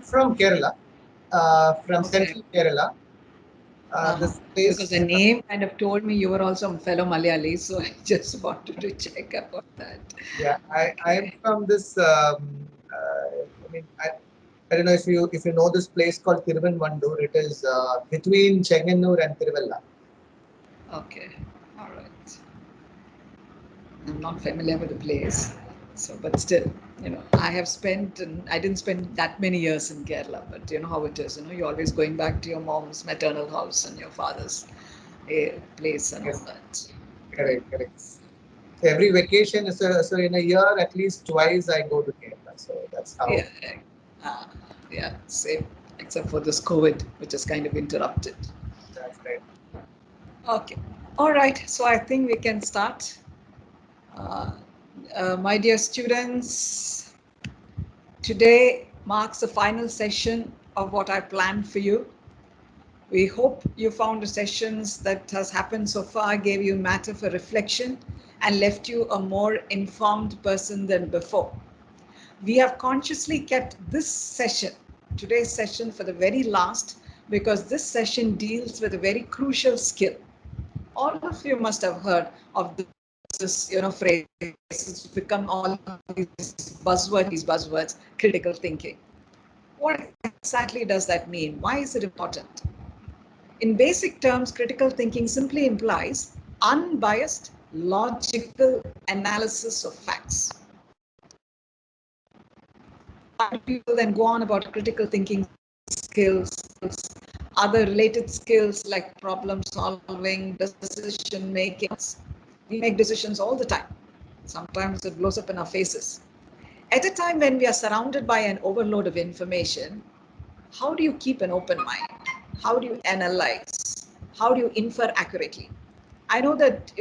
from Kerala, from Okay. central Kerala. This Because the place, name kind of told me you were also a fellow Malayali, so I just wanted to check about that. yeah, I'm Okay. from this. I don't know if you know this place called Thiruvanmandur. It is between Chenganur and Tiruvalla. Okay. All right. I'm not familiar with the place, so but still, I have spent, and I didn't spend that many years in Kerala, but you know how it is. You're always going back to your mom's maternal house and your father's place and all Yes, that. correct, correct. So every vacation, so in a year, at least twice I go to Kerala. So that's how. Yeah, uh, yeah, same. Except for this COVID, which has kind of interrupted. That's right. Okay. All right. So I think we can start. Uh, my dear students, today marks the final session of what I planned for you. We hope you found the sessions that has happened so far gave you matter for reflection and left you a more informed person than before. We have consciously kept this session, today's session, for the very last because this session deals with a very crucial skill. All of you must have heard of this phrases become all these buzzwords, critical thinking. What exactly does that mean? Why is it important? In basic terms, critical thinking simply implies unbiased, logical analysis of facts. Other people then go on about critical thinking skills, other related skills like problem solving, decision making. We make decisions all the time. Sometimes it blows up in our faces. At a time when we are surrounded by an overload of information, how do you keep an open mind? How do you analyze? How do you infer accurately? I know that,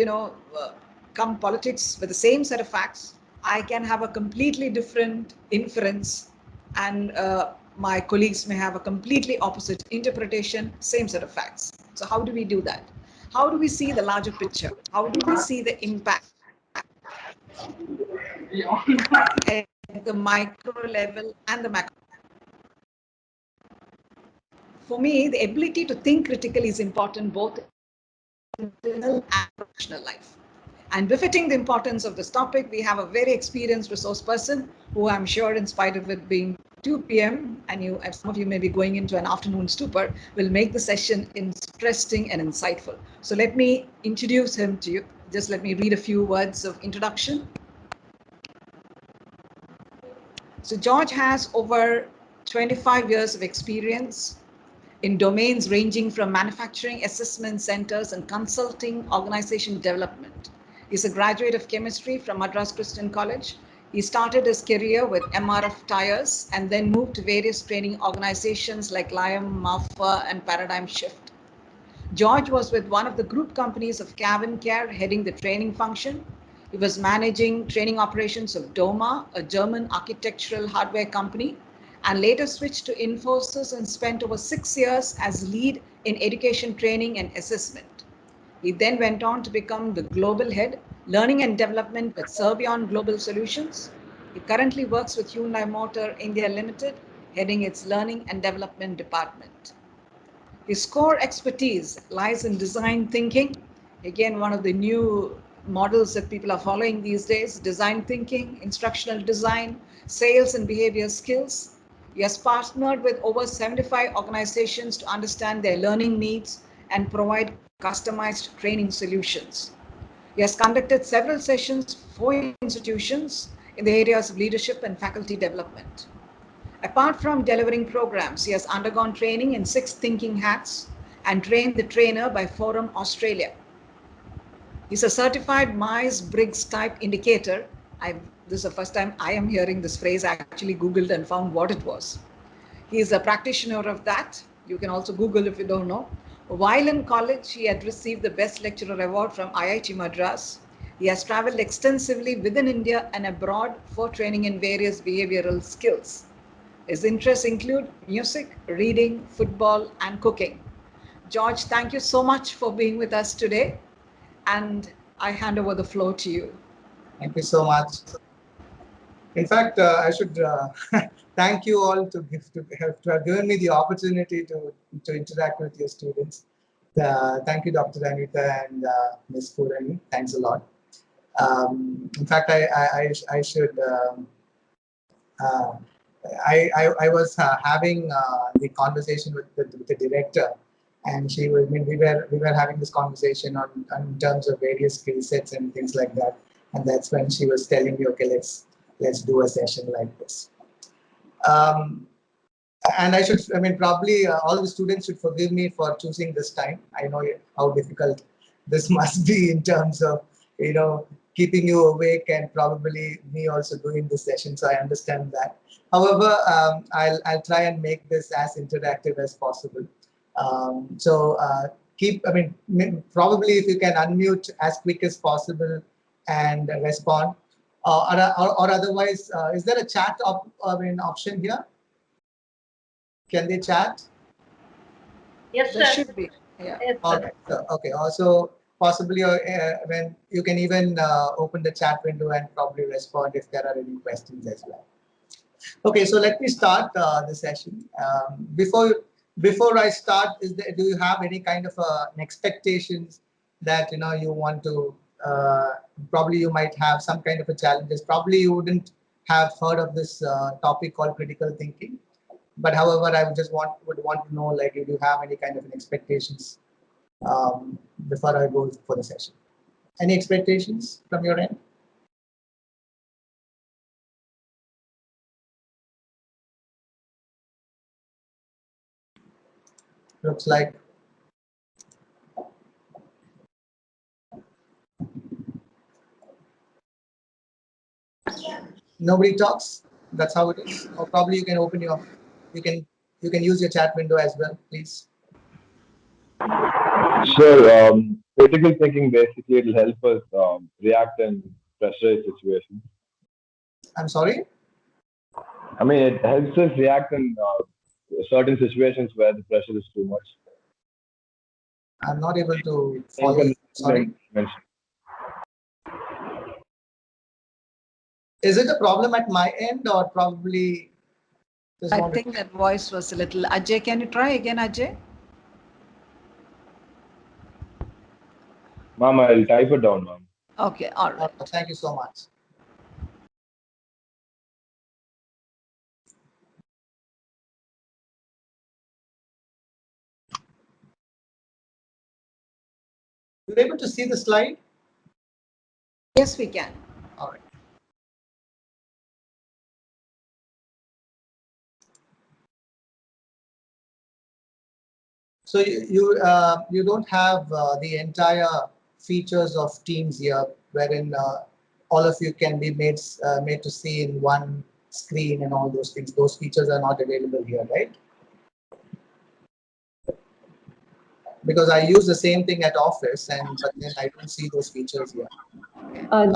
come politics with the same set of facts, I can have a completely different inference, and my colleagues may have a completely opposite interpretation, same set of facts. So, how do we do that? How do we see the larger picture? How do we see the impact at the micro level and the macro? For me, the ability to think critically is important both in personal and professional life. And befitting the importance of this topic, we have a very experienced resource person who I'm sure, in spite of it being 2 p.m., and some of you may be going into an afternoon stupor, will make the session interesting and insightful. So let me introduce him to you. Just let me read a few words of introduction. So George has over 25 years of experience in domains ranging from manufacturing assessment centers and consulting organization development. He's a graduate of chemistry from Madras Christian College. He started his career with MRF Tires and then moved to various training organizations like Liam, Marfa, and Paradigm Shift. George was with one of the group companies of Cavan Care, heading the training function. He was managing training operations of Doma, a German architectural hardware company, and later switched to Infosys and spent over 6 years as lead in education training and assessment. He then went on to become the global head, learning and development with Serbion Global Solutions. He currently works with Hyundai Motor India Ltd, heading its learning and development department. His core expertise lies in design thinking. Again, one of the new models that people are following these days: design thinking, instructional design, sales and behavior skills. He has partnered with over 75 organizations to understand their learning needs and provide customized training solutions. He has conducted several sessions for institutions in the areas of leadership and faculty development. Apart from delivering programs, he has undergone training in 6 thinking hats and trained the trainer by Forum Australia. He's a certified Myers-Briggs type indicator. This is the first time I am hearing this phrase. I actually Googled and found what it was. He is a practitioner of that. You can also Google if you don't know. While in college, he had received the Best Lecturer Award from IIT Madras. He has traveled extensively within India and abroad for training in various behavioral skills. His interests include music, reading, football, and cooking. George, thank you so much for being with us today, and I hand over the floor to you. Thank you so much. In fact, I should thank you all to have given me the opportunity to interact with your students. Thank you, Dr. Anita and Ms. Purani. Thanks a lot. In fact, I should. Uh, I was having the conversation with the director, and she was. I mean, we were having this conversation on terms of various skill sets and things like that. And that's when she was telling me, okay, let's do a session like this. Um, and I mean, probably all the students should forgive me for choosing this time. I know how difficult this must be in terms of, keeping you awake and probably me also doing this session. So I understand that. However, I'll try and make this as interactive as possible. I mean, probably if you can unmute as quick as possible and respond, or otherwise, is there a chat option here? Can they chat? Yes, There sir. should be. Yeah. Yes, All sir. right. So, okay. Also, possibly when you can even open the chat window and probably respond if there are any questions as well. Okay. So let me start the session. Before I start, do you have any kind of an expectations that you want to? Uh, Probably you might have some kind of a challenges. Probably you wouldn't have heard of this topic called critical thinking. But however, I would want to know, like, if you have any kind of an expectations before I go for the session. Any expectations from your end? Looks like nobody talks. That's how it is. Or probably you can you can use your chat window as well, please. So, critical thinking basically it'll help us react in pressurized situations. I'm sorry, I mean, it helps us react in certain situations where the pressure is too much. I'm not able to Think follow you. and Sorry. mention. Is it a problem at my end or probably just I want to? think that voice was a little. Ajay, can you try again, Ajay? Ma'am, I'll type it down, ma'am. Okay, all right. Thank you so much. You're able to see the slide? Yes, we can. All right. So you don't have the entire features of Teams here, wherein all of you can be made to see in one screen and all those things. Those features are not available here, right? Because I use the same thing at office, but then I don't see those features here.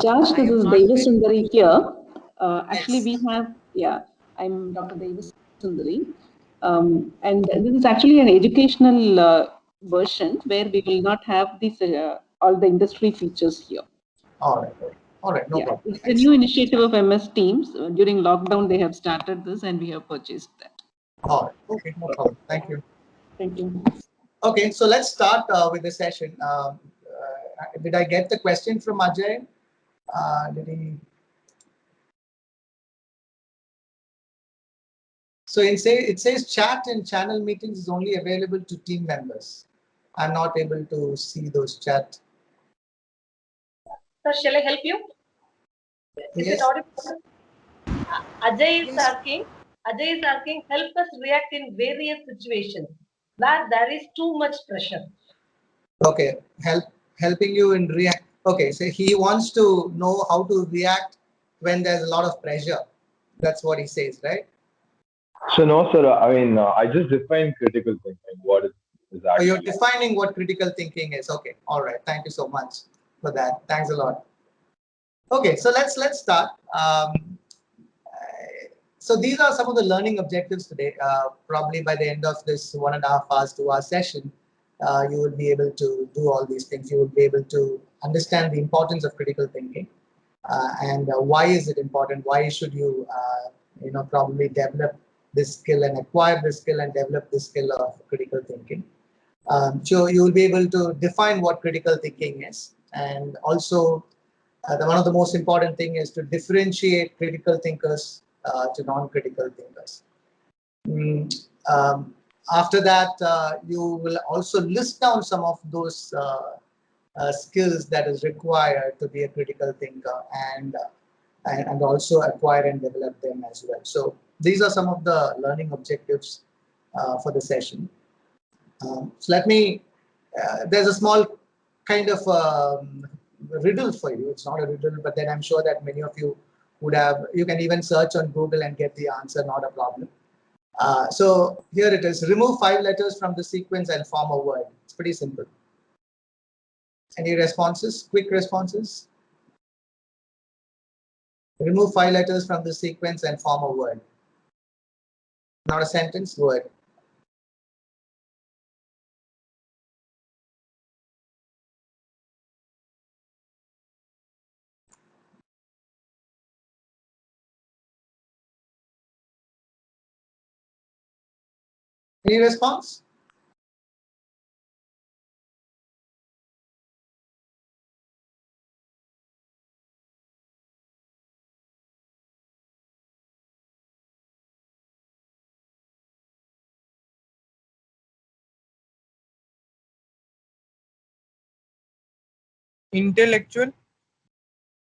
Josh, I this am is not Davis very. Sundari here. Actually, Yes. we have, yeah, I'm Dr. Davis Sundari. And this is actually an educational version where we will not have these all the industry features here. All right. All right. No Yeah, problem. it's a Thanks. new initiative of MS Teams. During lockdown, they have started this and we have purchased that. All right. Okay. No problem. Thank you. Thank you. Okay. So let's start with the session. Did I get the question from Ajay? Did he? So it says chat in channel meetings is only available to team members. I'm not able to see those chat. Sir, shall I help you? Is it Yes. audible? Ajay is Yes. asking. Ajay is asking, help us react in various situations where there is too much pressure. Okay. Helping you in react. Okay. So he wants to know how to react when there's a lot of pressure. That's what he says, right? So, no, sir, I mean, I just define critical thinking, what it is Oh, you're actually. defining what critical thinking is. Okay. All right. Thank you so much for that. Thanks a lot. Okay. So let's start. So these are some of the learning objectives today. Probably by the end of this 1.5 hours, 2 hour session, you will be able to do all these things. You will be able to understand the importance of critical thinking. and why is it important? Why should you, probably develop this skill and acquire this skill and develop this skill of critical thinking? So you will be able to define what critical thinking is, and also one of the most important thing is to differentiate critical thinkers to non-critical thinkers. Mm, After that, you will also list down some of those skills that is required to be a critical thinker, and also acquire and develop them as well. So these are some of the learning objectives for the session. So let me, there's a small kind of riddle for you. It's not a riddle, but then I'm sure that many of you would have, you can even search on Google and get the answer, not a problem. So here it is, remove 5 letters from the sequence and form a word. It's pretty simple. Any responses, quick responses? Remove 5 letters from the sequence and form a word. Not a sentence, word. Any response? Intellectual.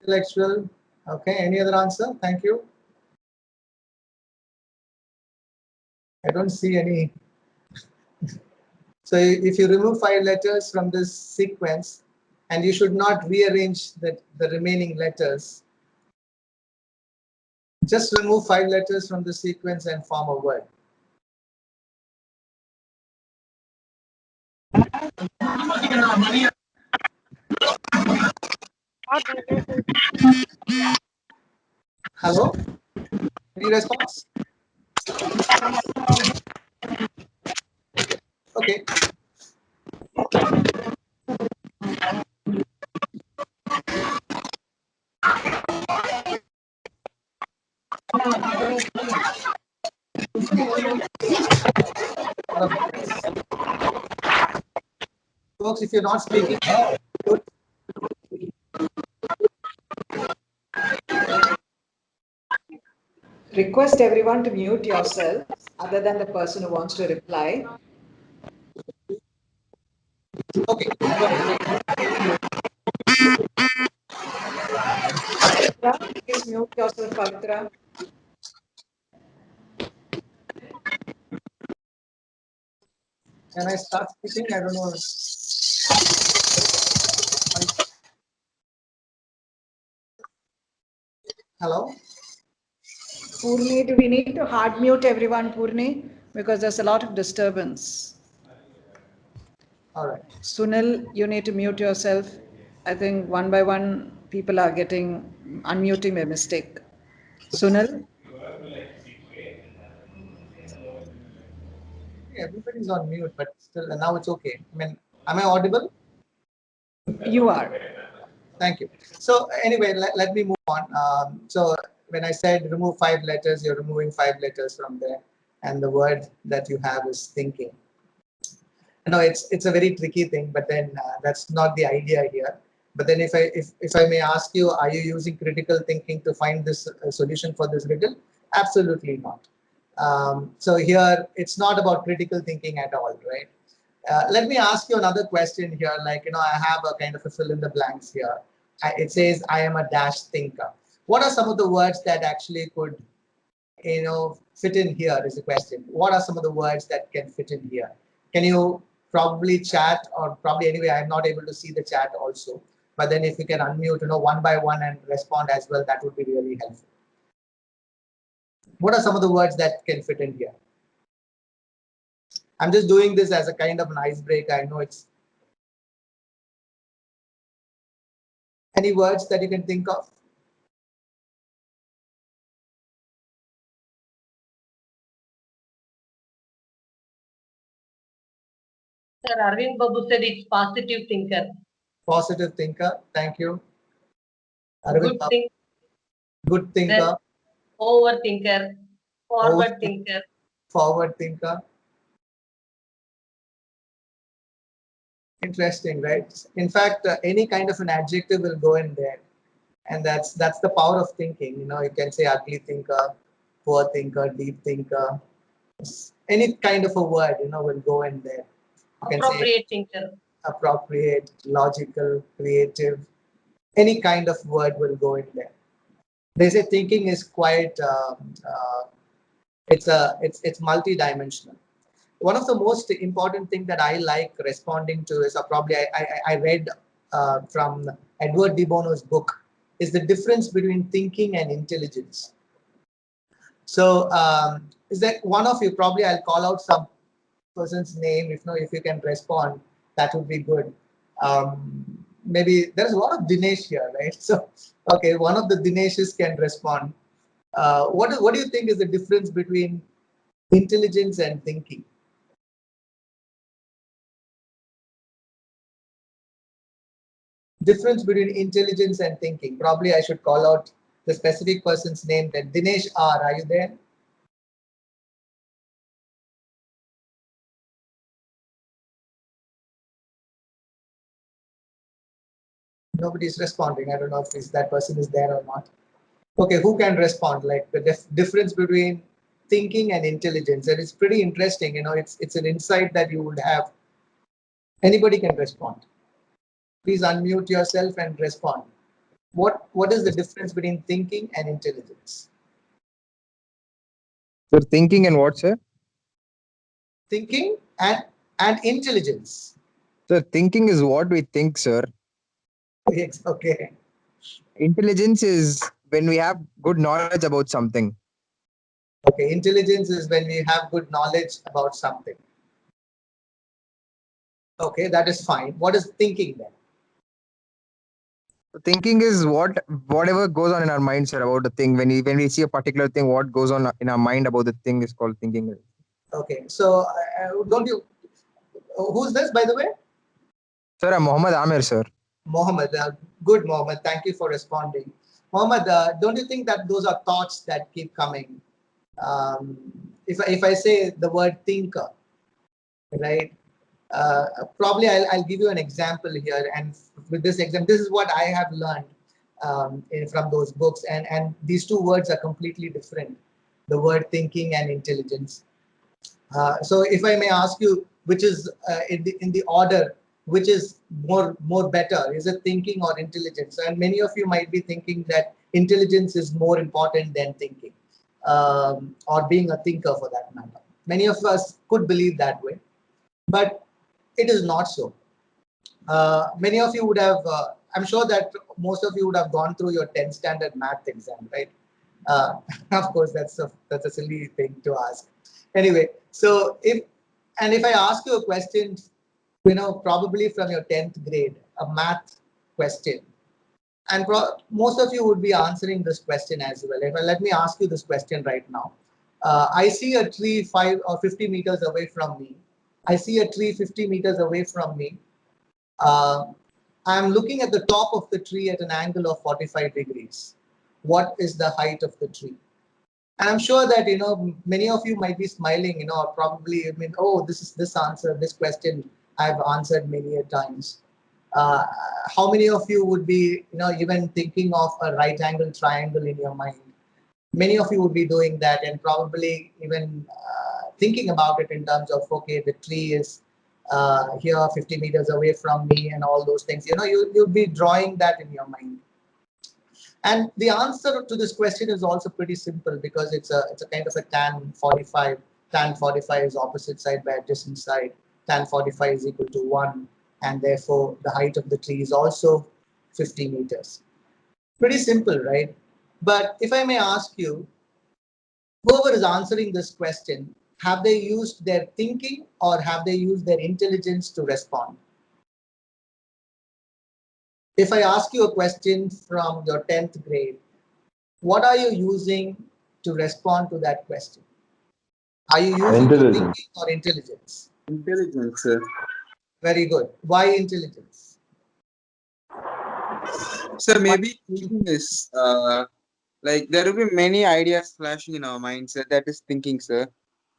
Intellectual. Okay, any other answer? Thank you. I don't see any. So if you remove 5 letters from this sequence, and you should not rearrange the remaining letters, just remove 5 letters from the sequence and form a word. Hello? Any response? Okay. Folks, if you're not speaking, Request everyone to mute yourself, other than the person who wants to reply. okay. Please mute yourself, Pavitra. Can I start speaking? I don't know. Hello? Purni, do we need to hard mute everyone, Purni? Because there's a lot of disturbance. All right. Sunil, you need to mute yourself. I think one by one, people are getting unmuting by mistake. Sunil? Everybody's on mute, but still, now it's okay. I mean, am I audible? You are. Thank you. So anyway, let me move on. So when I said remove 5 letters, you're removing 5 letters from there, and the word that you have is thinking. No, it's a very tricky thing, but then that's not the idea here. But then if I may ask you, are you using critical thinking to find this solution for this riddle? Absolutely not. So here it's not about critical thinking at all, right? Let me ask you another question here. Like, I have a kind of a fill in the blanks here. It says I am a dash thinker. What are some of the words that actually could, fit in here is the question. What are some of the words that can fit in here? Can you probably chat, or probably anyway, I'm not able to see the chat also. But then if you can unmute, one by one and respond as well, that would be really helpful. What are some of the words that can fit in here? I'm just doing this as a kind of an icebreaker. I know it's any words that you can think of. Sir, Arvind Babu said it's positive thinker. Positive thinker. Thank you. Good think, good then thinker, overthinker, forward overthinker, thinker. forward thinker. Interesting, right? In fact, any kind of an adjective will go in there, and that's the power of thinking. You can say ugly thinker, poor thinker, deep thinker. Any kind of a word, will go in there. You can say Appropriate thinker. appropriate, logical, creative. Any kind of word will go in there. They say thinking is quite. It's multi-dimensional. One of the most important thing that I like responding to is probably I read from Edward de Bono's book is the difference between thinking and intelligence. So is that one of you? Probably I'll call out some person's name. If you can respond, that would be good. Maybe there's a lot of Dinesh here, right? So okay, one of the Dineshes can respond. What do you think is the difference between intelligence and thinking? Difference between intelligence and thinking. Probably I should call out the specific person's name. That Dinesh R. Are you there? Nobody's responding. I don't know if that person is there or not. Okay, who can respond? Like the difference between thinking and intelligence. And it's pretty interesting. It's an insight that you would have. Anybody can respond. Please unmute yourself and respond. What is the difference between thinking and intelligence? So thinking and what, sir? Thinking and intelligence. So thinking is what we think, sir. Yes, okay. Intelligence is when we have good knowledge about something. Okay, intelligence is when we have good knowledge about something. Okay, that is fine. What is thinking then? Thinking is whatever goes on in our mind, sir, about the thing. When we see a particular thing, what goes on in our mind about the thing is called thinking. Okay, so don't you? Who's this, by the way? Sir, I'm Mohammed Amir, sir. Mohammed. Good, Mohammed. Thank you for responding. Mohammed, don't you think that those are thoughts that keep coming? If I say the word thinker, right? Probably I'll give you an example here, and with this example, this is what I have learned from those books, and these two words are completely different. The word thinking and intelligence. So if I may ask you, which is in the order, which is more better? Is it thinking or intelligence? And many of you might be thinking that intelligence is more important than thinking, or being a thinker for that matter. Many of us could believe that way, but it is not so. Many of you would have, I'm sure that most of you would have gone through your 10th standard math exam, right? Of course, that's a silly thing to ask. Anyway, so if I ask you a question, probably from your 10th grade, a math question, and most of you would be answering this question as well. Let me ask you this question right now. I see a tree 5 or 50 meters away from me. I see a tree 50 meters away from me. I'm looking at the top of the tree at an angle of 45 degrees. What is the height of the tree? And I'm sure that many of you might be smiling, or probably oh, this answer, this question I've answered many a times. Uh, how many of you would be even thinking of a right angle triangle in your mind? Many of you would be doing that, and probably even thinking about it in terms of, okay, the tree is here 50 meters away from me and all those things. You'll be drawing that in your mind. And the answer to this question is also pretty simple, because it's a kind of a tan 45. Tan 45 is opposite side by adjacent side. Tan 45 is equal to 1, and therefore the height of the tree is also 50 meters. Pretty simple, right? But if I may ask you, whoever is answering this question, have they used their thinking or have they used their intelligence to respond? If I ask you a question from your 10th grade, what are you using to respond to that question? Are you using your Intelligence. thinking or intelligence? Intelligence, sir. Very good. Why intelligence? So maybe thinking is like there will be many ideas flashing in our minds. That is thinking, sir.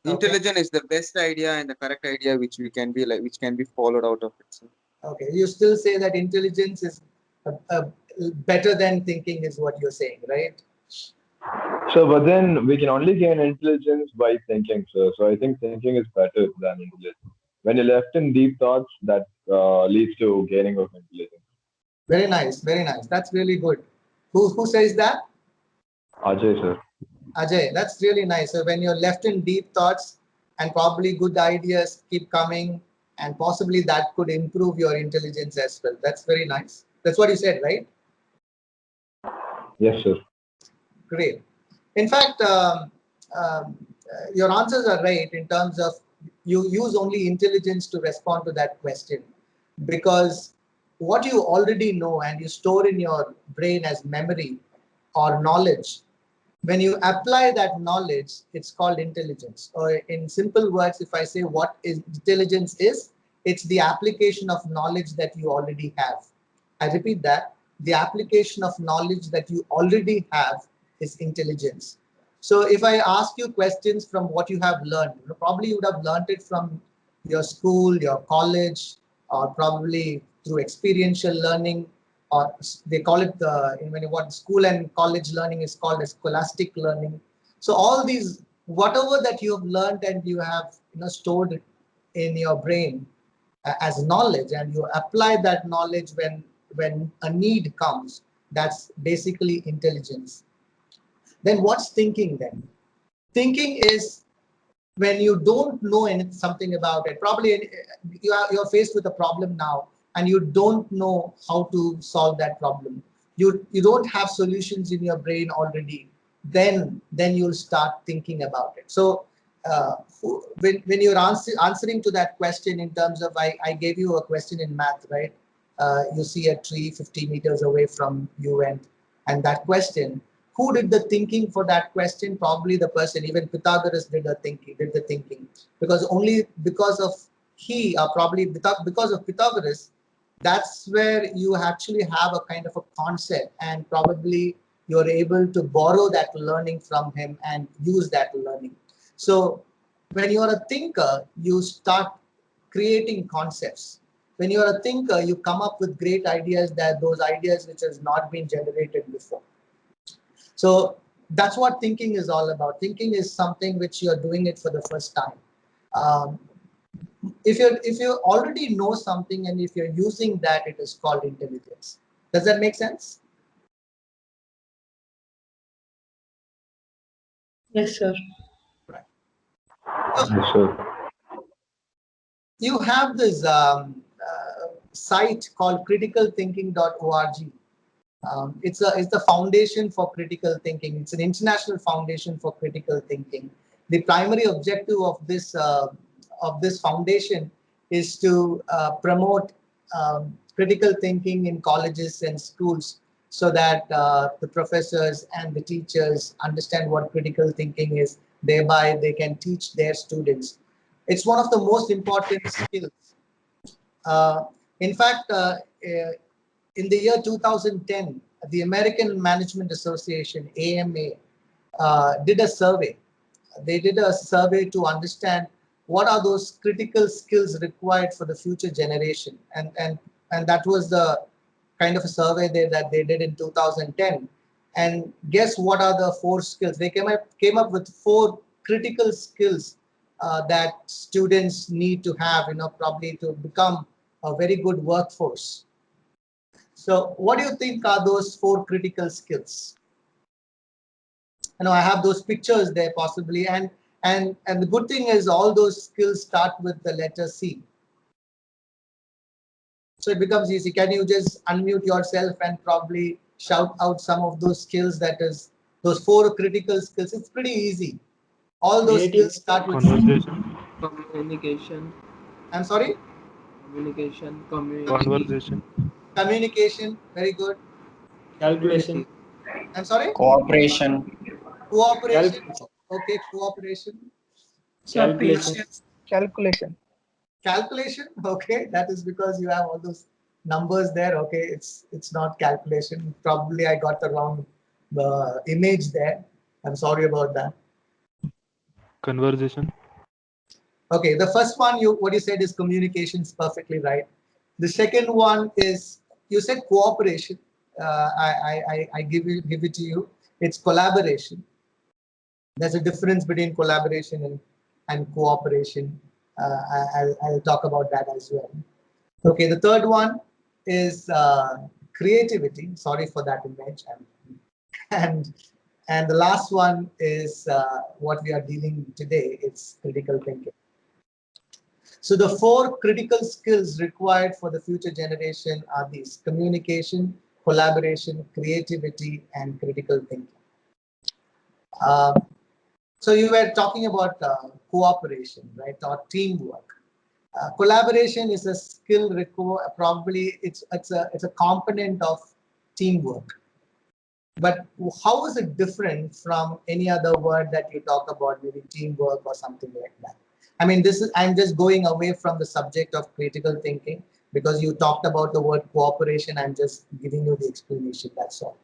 Okay. Intelligence is the best idea and the correct idea which we can be like which can be followed out of it. Sir. Okay, you still say that intelligence is better than thinking, is what you're saying, right? So, but then we can only gain intelligence by thinking, sir. So I think thinking is better than intelligence. When you're left in deep thoughts, that leads to gaining of intelligence. Very nice, very nice. That's really good. Who says that? Ajay, sir. Ajay, that's really nice. So when you're left in deep thoughts and probably good ideas keep coming, and possibly that could improve your intelligence as well. That's very nice. That's what you said, right? Yes, sir. Great. In fact, your answers are right in terms of you use only intelligence to respond to that question, because what you already know and you store in your brain as memory or knowledge, when you apply that knowledge, it's called intelligence. Or in simple words, if I say what is intelligence is, it's the application of knowledge that you already have. I repeat that, the application of knowledge that you already have is intelligence. So if I ask you questions from what you have learned, probably you would have learned it from your school, your college, or probably through experiential learning, or they call it what school and college learning is called as scholastic learning. So all these, whatever that you have learned and you have stored in your brain as knowledge, and you apply that knowledge when a need comes, that's basically intelligence. Then what's thinking then? Thinking is when you don't know something about it. Probably you're faced with a problem now and you don't know how to solve that problem. You don't have solutions in your brain already. Then you'll start thinking about it. So when you're answering to that question in terms of, I gave you a question in math, right? You see a tree 50 meters away from you, and that question, who did the thinking for that question? Probably the person. Even Pythagoras did the thinking, because only because of probably because of Pythagoras, that's where you actually have a kind of a concept, and probably you're able to borrow that learning from him and use that learning. So when you're a thinker, you start creating concepts. When you're a thinker, you come up with great ideas, that those ideas which has not been generated before. So that's what thinking is all about. Thinking is something which you're doing it for the first time. Um, if you already know something and if you're using that, it is called intelligence. Does that make sense? Yes, sir. Right. Yes, sir. You have this site called criticalthinking.org. It's the foundation for critical thinking. It's an international foundation for critical thinking. The primary objective of this foundation is to promote critical thinking in colleges and schools, so that the professors and the teachers understand what critical thinking is. Thereby, they can teach their students. It's one of the most important skills. Uh, in fact, in the year 2010, the American Management Association, AMA, did a survey. They did a survey to understand what are those critical skills required for the future generation. And that was the kind of a survey that they did in 2010. And guess what are the 4 skills? They came up with 4 critical skills that students need to have, probably to become a very good workforce. So what do you think are those 4 critical skills? I have those pictures there possibly, and the good thing is all those skills start with the letter C. So it becomes easy. Can you just unmute yourself and probably shout out some of those skills, that is those 4 critical skills? It's pretty easy. All those skills start with Conversation, communication. I'm sorry? Conversation, Communication, very good. calculation, I'm sorry? Cooperation, Cooperation. Okay, cooperation. Sir, calculation, patience. Calculation. Calculation. Okay, that is because you have all those numbers there. Okay, it's not calculation. Probably I got the wrong image there. I'm sorry about that. Conversation. Okay, the first one what you said is communications, perfectly right. The second one is you said cooperation. I give it to you. It's collaboration. There's a difference between collaboration and cooperation. I'll talk about that as well. Okay, the third one is creativity. Sorry for that image. And and the last one is what we are dealing today. It's critical thinking. So the four critical skills required for the future generation are these: communication, collaboration, creativity, and critical thinking. Uh, so you were talking about cooperation, right, or teamwork. Collaboration is a skill probably it's a component of teamwork. But how is it different from any other word that you talk about, maybe teamwork or something like that? I mean, I'm just going away from the subject of critical thinking because you talked about the word cooperation. I'm just giving you the explanation, that's all.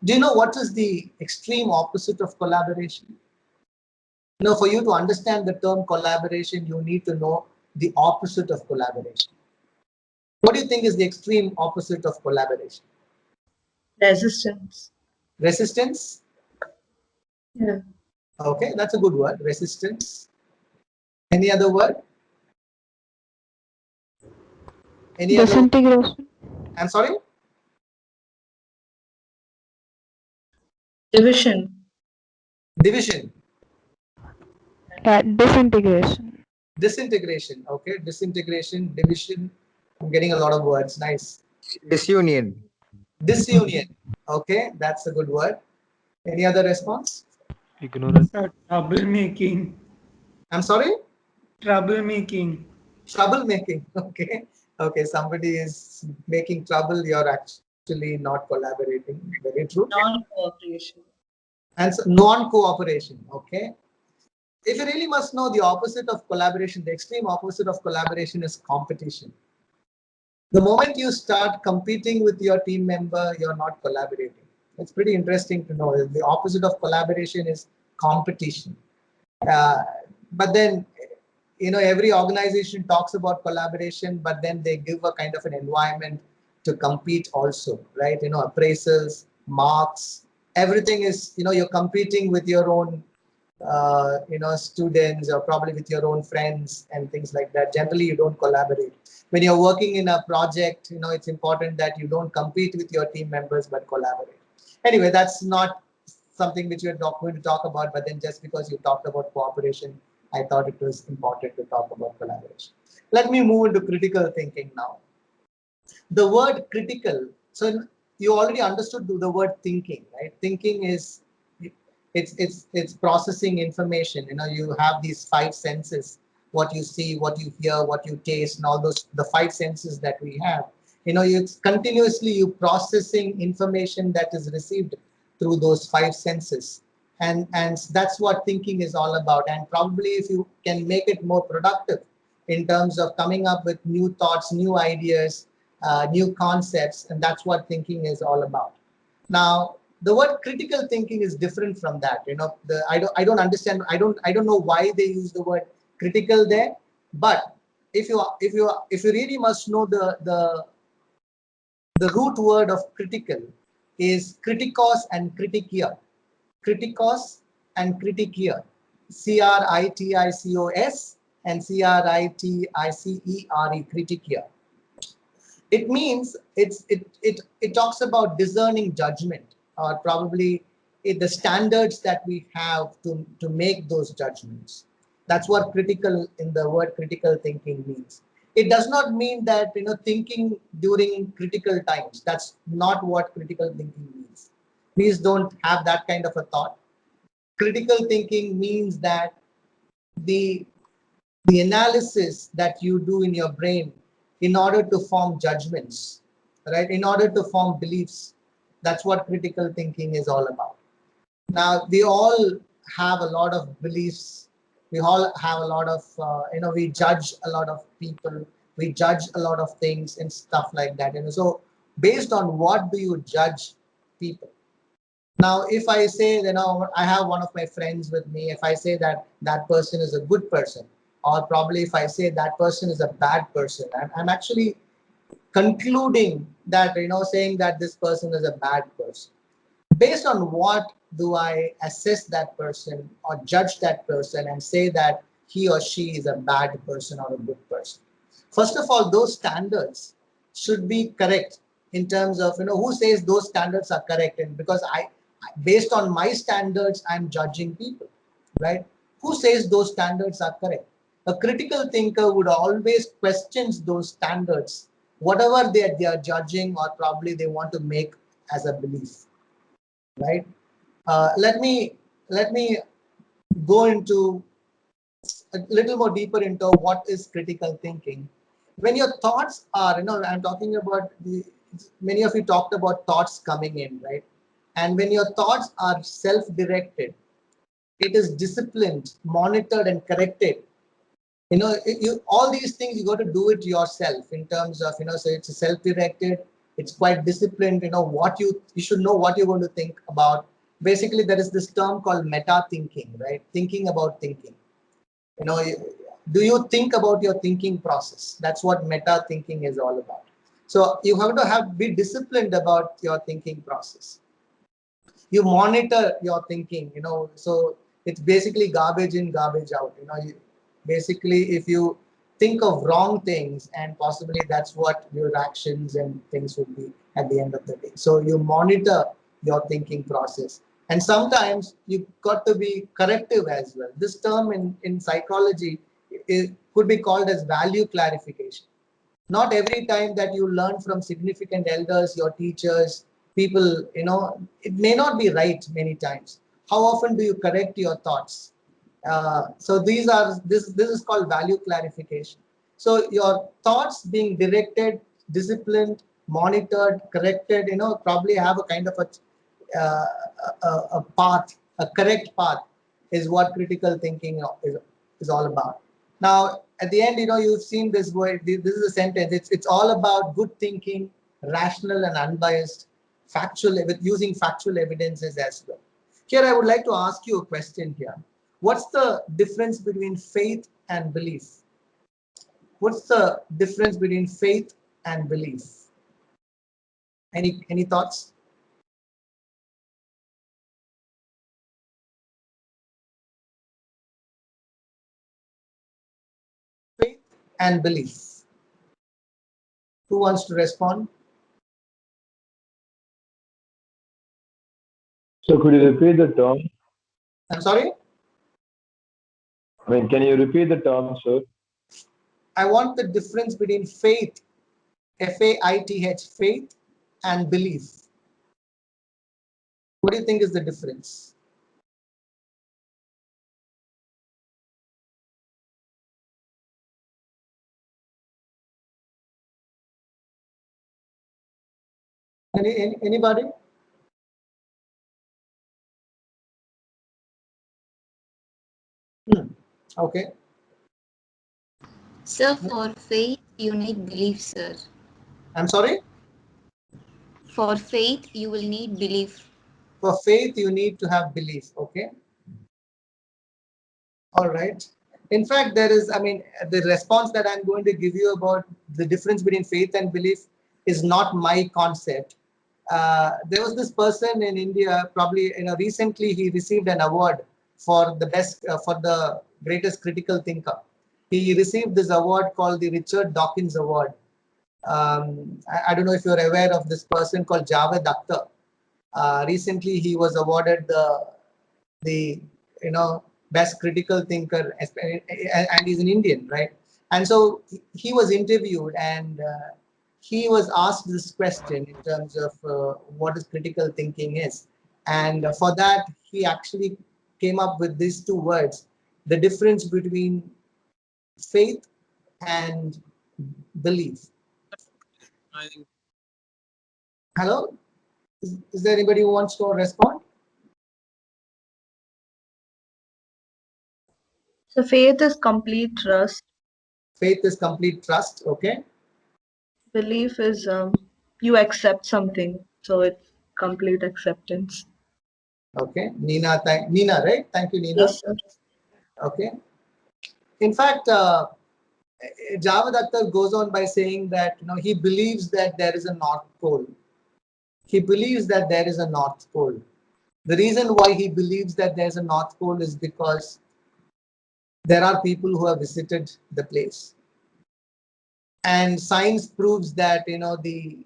Do you know what is the extreme opposite of collaboration? For you to understand the term collaboration, you need to know the opposite of collaboration. What do you think is the extreme opposite of collaboration? Resistance. Resistance? Yeah. Okay, that's a good word. Resistance. Any other word? Any other? Disintegration. I'm sorry? Division. Division. Disintegration. Disintegration. Okay, disintegration, division. I'm getting a lot of words. Nice. Disunion. Disunion. Okay, that's a good word. Any other response? Ignorance. Troublemaking. I'm sorry? Troublemaking. Troublemaking. Okay. Okay, somebody is making trouble. You're actually not collaborating. Very true. Non-cooperation. And so non-cooperation. Okay. If you really must know, the opposite of collaboration, the extreme opposite of collaboration is competition. The moment you start competing with your team member, you're not collaborating. It's pretty interesting to know. The opposite of collaboration is competition. Uh, but then, every organization talks about collaboration, but then they give a kind of an environment to compete also, right? Appraisals, marks, everything is, you're competing with your own students or probably with your own friends and things like that. Generally, you don't collaborate. When you're working in a project, it's important that you don't compete with your team members, but collaborate. Anyway, that's not something which we're not going to talk about, but then just because you talked about cooperation, I thought it was important to talk about collaboration. Let me move into critical thinking now. The word critical, so you already understood the word thinking, right? Thinking is it's processing information. You have these five senses: what you see, what you hear, what you taste, and all those, the five senses that we have. It's continuously you processing information that is received through those five senses, and that's what thinking is all about. And probably if you can make it more productive in terms of coming up with new thoughts, new ideas, new concepts, and that's what thinking is all about. Now, the word critical thinking is different from that. I don't understand. I don't know why they use the word critical there. But if you really must know the root word of critical is critikos and critikia. Critikos and critikia. Criticos and Criticere. Critikia. It means it talks about discerning judgment, or probably the standards that we have to make those judgments. That's what critical in the word critical thinking means. It does not mean that thinking during critical times. That's not what critical thinking means. Please don't have that kind of a thought. Critical thinking means that the analysis that you do in your brain in order to form judgments, right? In order to form beliefs. That's what critical thinking is all about. Now, we all have a lot of beliefs. We all have a lot of, we judge a lot of people. we judge a lot of things and stuff like that. So based on what do you judge people? Now, if I say, I have one of my friends with me, if I say that that person is a good person, or probably if I say that person is a bad person, I'm actually concluding that, saying that this person is a bad person. Based on what do I assess that person or judge that person and say that he or she is a bad person or a good person? First of all, those standards should be correct in terms of, who says those standards are correct. And because based on my standards, I'm judging people, right? Who says those standards are correct? A critical thinker would always question those standards, whatever they are judging or probably they want to make as a belief, right? Let me go into a little more deeper into what is critical thinking. When your thoughts are, I'm talking about many of you talked about thoughts coming in, right? And when your thoughts are self-directed, it is disciplined, monitored, and corrected. All these things you got to do it yourself in terms of, so it's self-directed, it's quite disciplined. What you should know what you're going to think about. Basically, there is this term called meta thinking, right? Thinking about thinking. you know do you think about your thinking process? That's what meta thinking is all about. So you have to be disciplined about your thinking process. You monitor your thinking, so it's basically garbage in, garbage out. Basically, if you think of wrong things, and possibly that's what your actions and things would be at the end of the day. So you monitor your thinking process, and sometimes you got to be corrective as well. This term in psychology, it could be called as value clarification. Not every time that you learn from significant elders, your teachers, people, it may not be right many times. How often do you correct your thoughts? So this is called value clarification. So your thoughts being directed, disciplined, monitored, corrected, probably have a kind of a path, a correct path, is what critical thinking is all about. Now, at the end, you've seen this word. This is a sentence. It's all about good thinking, rational and unbiased, factual, with using factual evidences as well. Here, I would like to ask you a question here. What's the difference between faith and belief? What's the difference between faith and belief? Any thoughts? Faith and belief. Who wants to respond? So could you repeat the term? I'm sorry? I mean, can you repeat the term, sir? I want the difference between faith, F-A-I-T-H, faith, and belief. What do you think is the difference? Anybody? Okay. Sir, for faith, you need belief, sir. I'm sorry? For faith, you will need belief. For faith, you need to have belief. Okay. All right. In fact, the response that I'm going to give you about the difference between faith and belief is not my concept. There was this person in India, probably, recently he received an award for the best, for the greatest critical thinker. He received this award called the Richard Dawkins Award. I don't know if you're aware of this person called Javed Akhtar. Recently, he was awarded the best critical thinker, and he's an Indian, right? And so he was interviewed, and he was asked this question in terms of what is critical thinking is, and for that he actually came up with these two words: the difference between faith and belief. Hello, is there anybody who wants to respond? So faith is complete trust. Faith is complete trust. Okay. Belief is you accept something, so it's complete acceptance. Okay. Nina, right? Thank you, Nina. Yes, sir. Okay. In fact, Javed Akhtar goes on by saying that he believes that there is a North Pole. He believes that there is a North Pole. The reason why he believes that there's a North Pole is because there are people who have visited the place. And science proves that the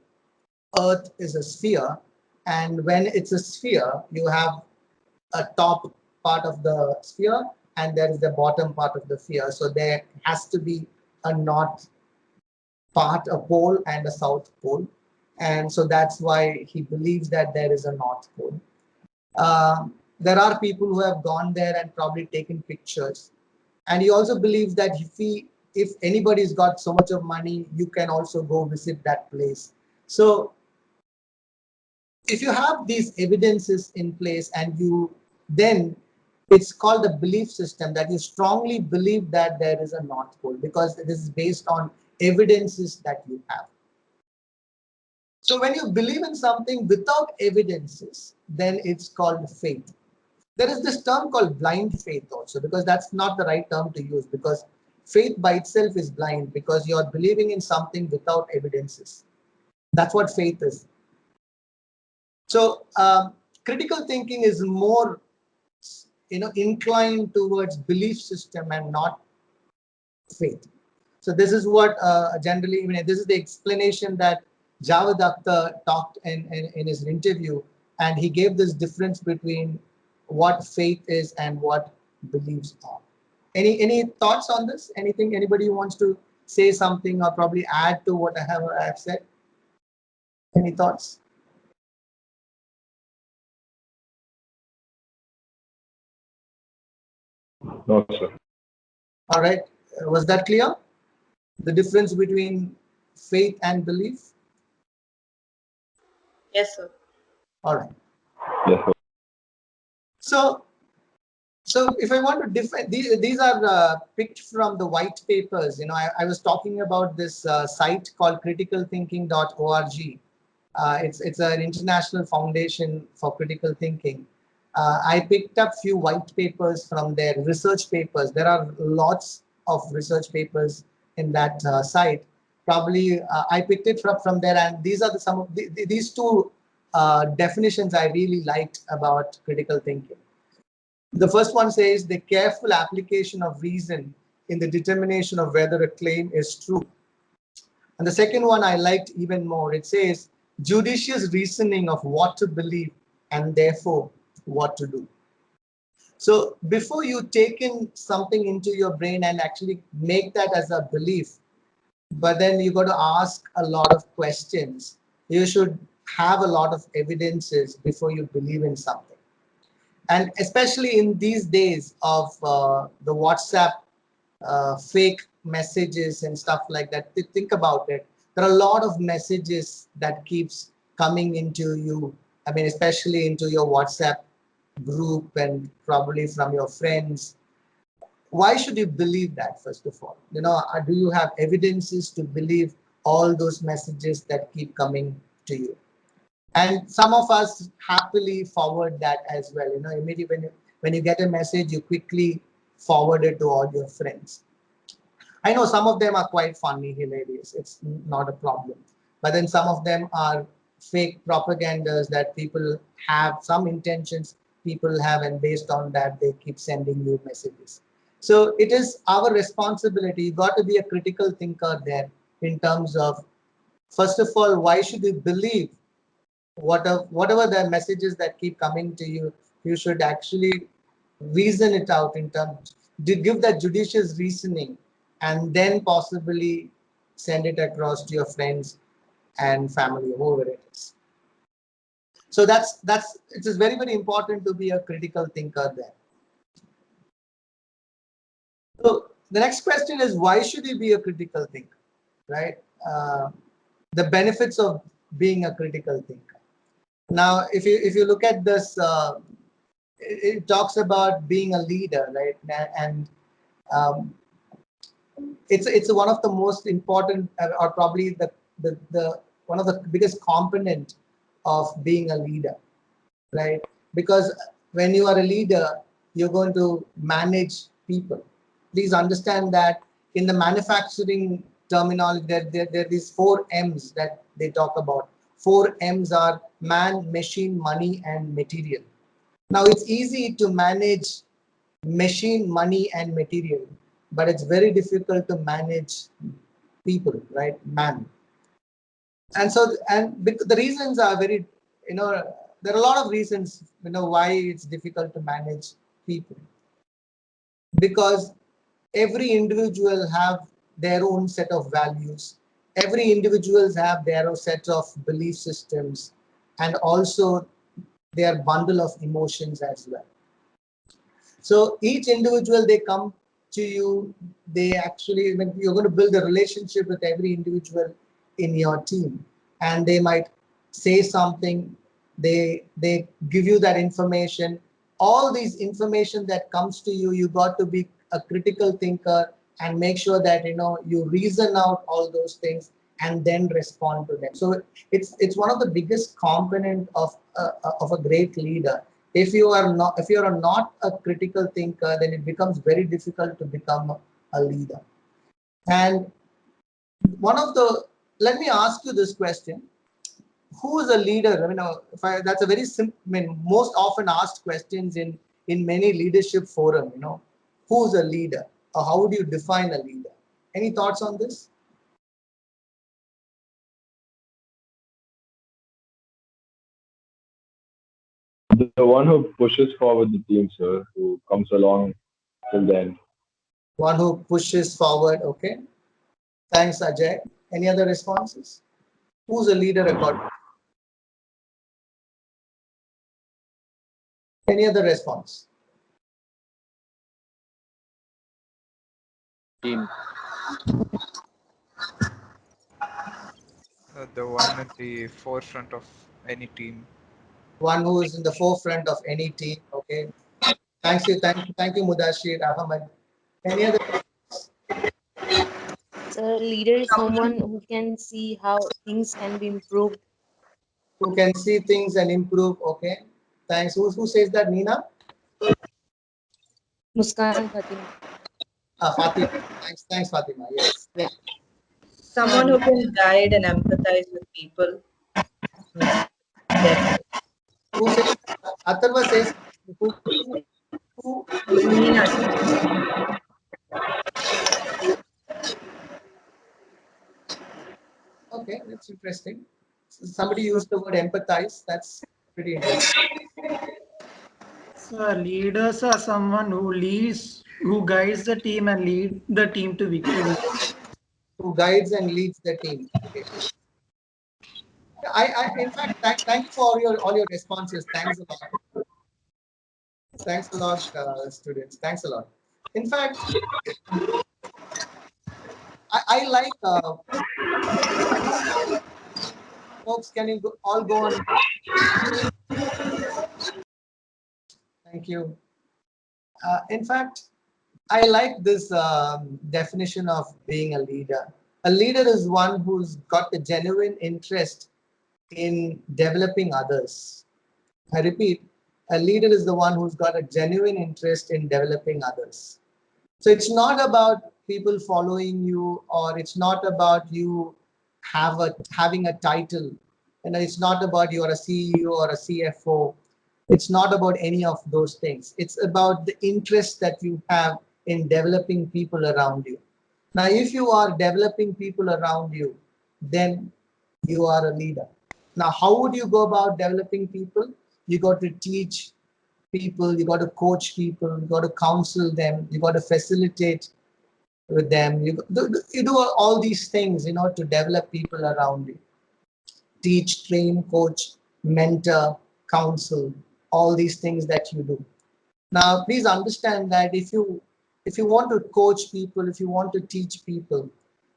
Earth is a sphere, and when it's a sphere, you have a top part of the sphere and there is the bottom part of the sphere. So there has to be a north part, a pole and a south pole. And so that's why he believes that there is a North Pole. There are people who have gone there and probably taken pictures. And he also believes that if anybody's got so much of money, you can also go visit that place. So if you have these evidences in place and then it's called the belief system, that you strongly believe that there is a North Pole because this is based on evidences that you have. So when you believe in something without evidences, then it's called faith. There is this term called blind faith also, because that's not the right term to use, because faith by itself is blind because you're believing in something without evidences. That's what faith is. So critical thinking is more inclined towards belief system and not faith. So this is what generally, this is the explanation that Javed Akhtar talked in his interview, and he gave this difference between what faith is and what beliefs are. Any thoughts on this? Anything? Anybody who wants to say something or probably add to what I have said? Any thoughts? No, sir. All right. Was that clear? The difference between faith and belief? Yes, sir. All right. Yes, sir. So if I want to define, these are picked from the white papers. I was talking about this site called criticalthinking.org. It's an international foundation for critical thinking. I picked up few white papers from their research papers. There are lots of research papers in that site. Probably I picked it from there, and these are some of these two definitions I really liked about critical thinking. The first one says the careful application of reason in the determination of whether a claim is true. And the second one I liked even more. It says judicious reasoning of what to believe and therefore what to do. So before you take in something into your brain and actually make that as a belief, but then you got to ask a lot of questions. You should have a lot of evidences before you believe in something. And especially in these days of the WhatsApp fake messages and stuff like that, think about it. There are a lot of messages that keeps coming into you. Especially into your WhatsApp group and probably from your friends. Why should you believe that, first of all? Do you have evidences to believe all those messages that keep coming to you? And some of us happily forward that as well. Immediately when you get a message, you quickly forward it to all your friends. I know some of them are quite funny, hilarious. It's not a problem. But then some of them are fake propagandas that people have, some intentions people have, and based on that, they keep sending you messages. So it is our responsibility. You got to be a critical thinker there in terms of, first of all, why should you believe whatever the messages that keep coming to you? You should actually reason it out in terms, give that judicious reasoning, and then possibly send it across to your friends and family, whoever it is. So it is very, very important to be a critical thinker there. So the next question is, why should you be a critical thinker, right? The benefits of being a critical thinker. Now, if you look at this, it talks about being a leader, right? And it's one of the most important or probably the one of the biggest component of being a leader, right? Because when you are a leader, you're going to manage people. Please understand that in the manufacturing terminology, there are these 4 M's that they talk about. 4 M's are man, machine, money, and material. Now, it's easy to manage machine, money, and material, but it's very difficult to manage people, right? Man. And so, the reasons are very, there are a lot of reasons, why it's difficult to manage people. Because every individual have their own set of values. Every individuals have their own set of belief systems, and also their bundle of emotions as well. So each individual, they come to you, they actually, when you're going to build a relationship with every individual in your team, and they might say something, they give you that information. All these information that comes to you, you got to be a critical thinker and make sure that you reason out all those things and then respond to them. So it's one of the biggest component of a great leader. If you are not a critical thinker, then it becomes very difficult to become a leader. And one of the let me ask you this question: who is a leader? I mean, that's a very simple, most often asked questions in many leadership forum. Who's a leader, or how would you define a leader? Any thoughts on this? The one who pushes forward the team, sir, who comes along till the end. One who pushes forward. Okay. Thanks, Ajay. Any other responses? Who's a leader according? Any other response? Team. The one at the forefront of any team. One who is in the forefront of any team. Okay. Thank you, Mudashir Ahmed. Any other? So leader is someone who can see how things can be improved. Who can see things and improve? Okay. Thanks. Who says that? Nina? Muskan and Fatima. Fatima. Thanks, Fatima. Yes. Yeah. Someone who can guide and empathize with people. Who says? Atharva says. Who? Nina. Okay, that's interesting. Somebody used the word empathize. That's pretty interesting. So leaders are someone who leads, who guides the team and lead the team to victory. Who guides and leads the team. Okay. In fact, thank you for all your responses. Thanks a lot. Thanks a lot, students. Thanks a lot. In fact, I like folks. Can you all go on? Thank you. In fact, I like this definition of being a leader. A leader is one who's got a genuine interest in developing others. I repeat, a leader is the one who's got a genuine interest in developing others. So it's not about people following you, or it's not about you having a title. It's not about you are a CEO or a CFO. It's not about any of those things. It's about the interest that you have in developing people around you. Now, if you are developing people around you, then you are a leader. Now, how would you go about developing people? You got to teach people, you got to coach people, you got to counsel them, you got to facilitate with them. You do all these things, to develop people around you. Teach, train, coach, mentor, counsel, all these things that you do. Now, please understand that if you want to coach people, if you want to teach people,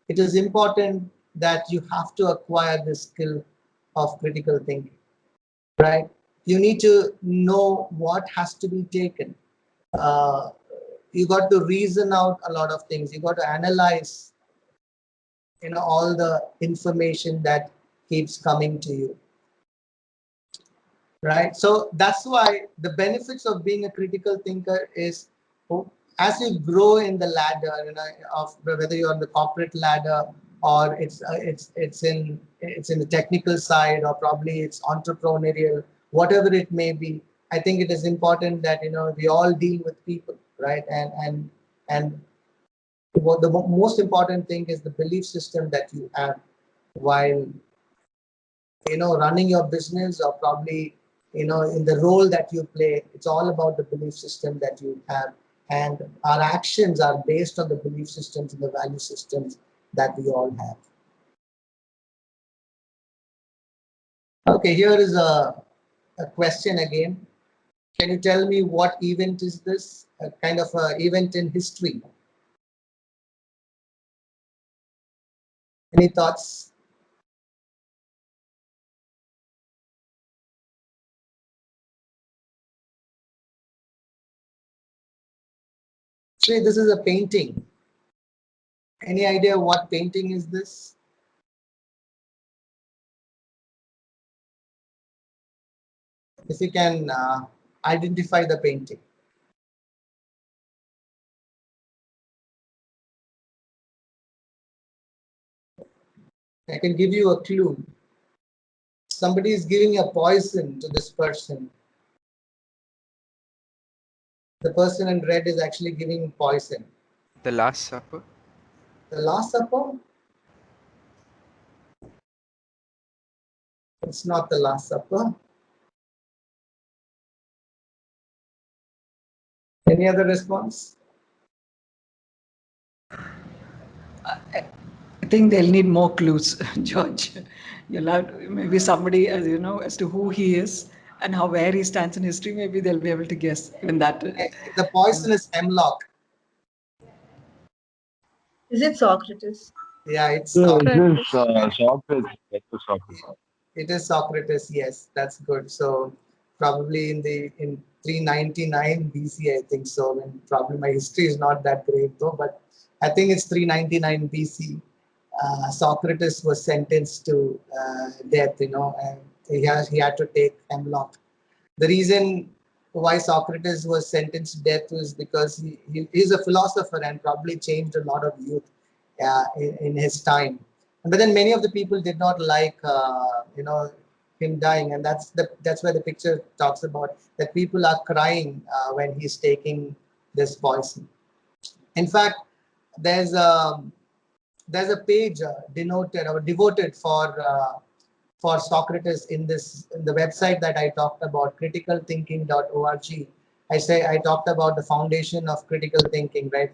it is important that you have to acquire the skill of critical thinking, right? You need to know what has to be taken. you got to reason out a lot of things. You got to analyze, all the information that keeps coming to you. Right. So that's why the benefits of being a critical thinker is, as you grow in the ladder, of whether you're on the corporate ladder, or it's in the technical side, or probably it's entrepreneurial, whatever it may be. I think it is important that we all deal with people, right? And what the most important thing is the belief system that you have while running your business, or probably in the role that you play. It's all about the belief system that you have, and our actions are based on the belief systems and the value systems that we all have. Okay, here is a question again. Can you tell me what event is this? A kind of a event in history. Any thoughts? Actually, this is a painting. Any idea what painting is this? If you can identify the painting. I can give you a clue. Somebody is giving a poison to this person. The person in red is actually giving poison. The Last Supper. The Last Supper? It's not the Last Supper. Any other response? I think they'll need more clues, George. You'll have maybe somebody, as to who he is and where he stands in history. Maybe they'll be able to guess even that. The poison is hemlock. Is it Socrates? Yeah, it's So Socrates. is this Socrates? That's the Socrates. It is Socrates. Yes, that's good. So probably in 399 BC, I think so. And probably my history is not that great though, but I think it's 399 BC. Socrates was sentenced to death. And he had to take hemlock. The reason why Socrates was sentenced to death was because he's a philosopher and probably changed a lot of youth in his time. But then many of the people did not like him dying, and that's where the picture talks about that people are crying when he's taking this poison. In fact, there's a page denoted or devoted for Socrates in the website that I talked about, criticalthinking.org. I talked about the foundation of critical thinking, right?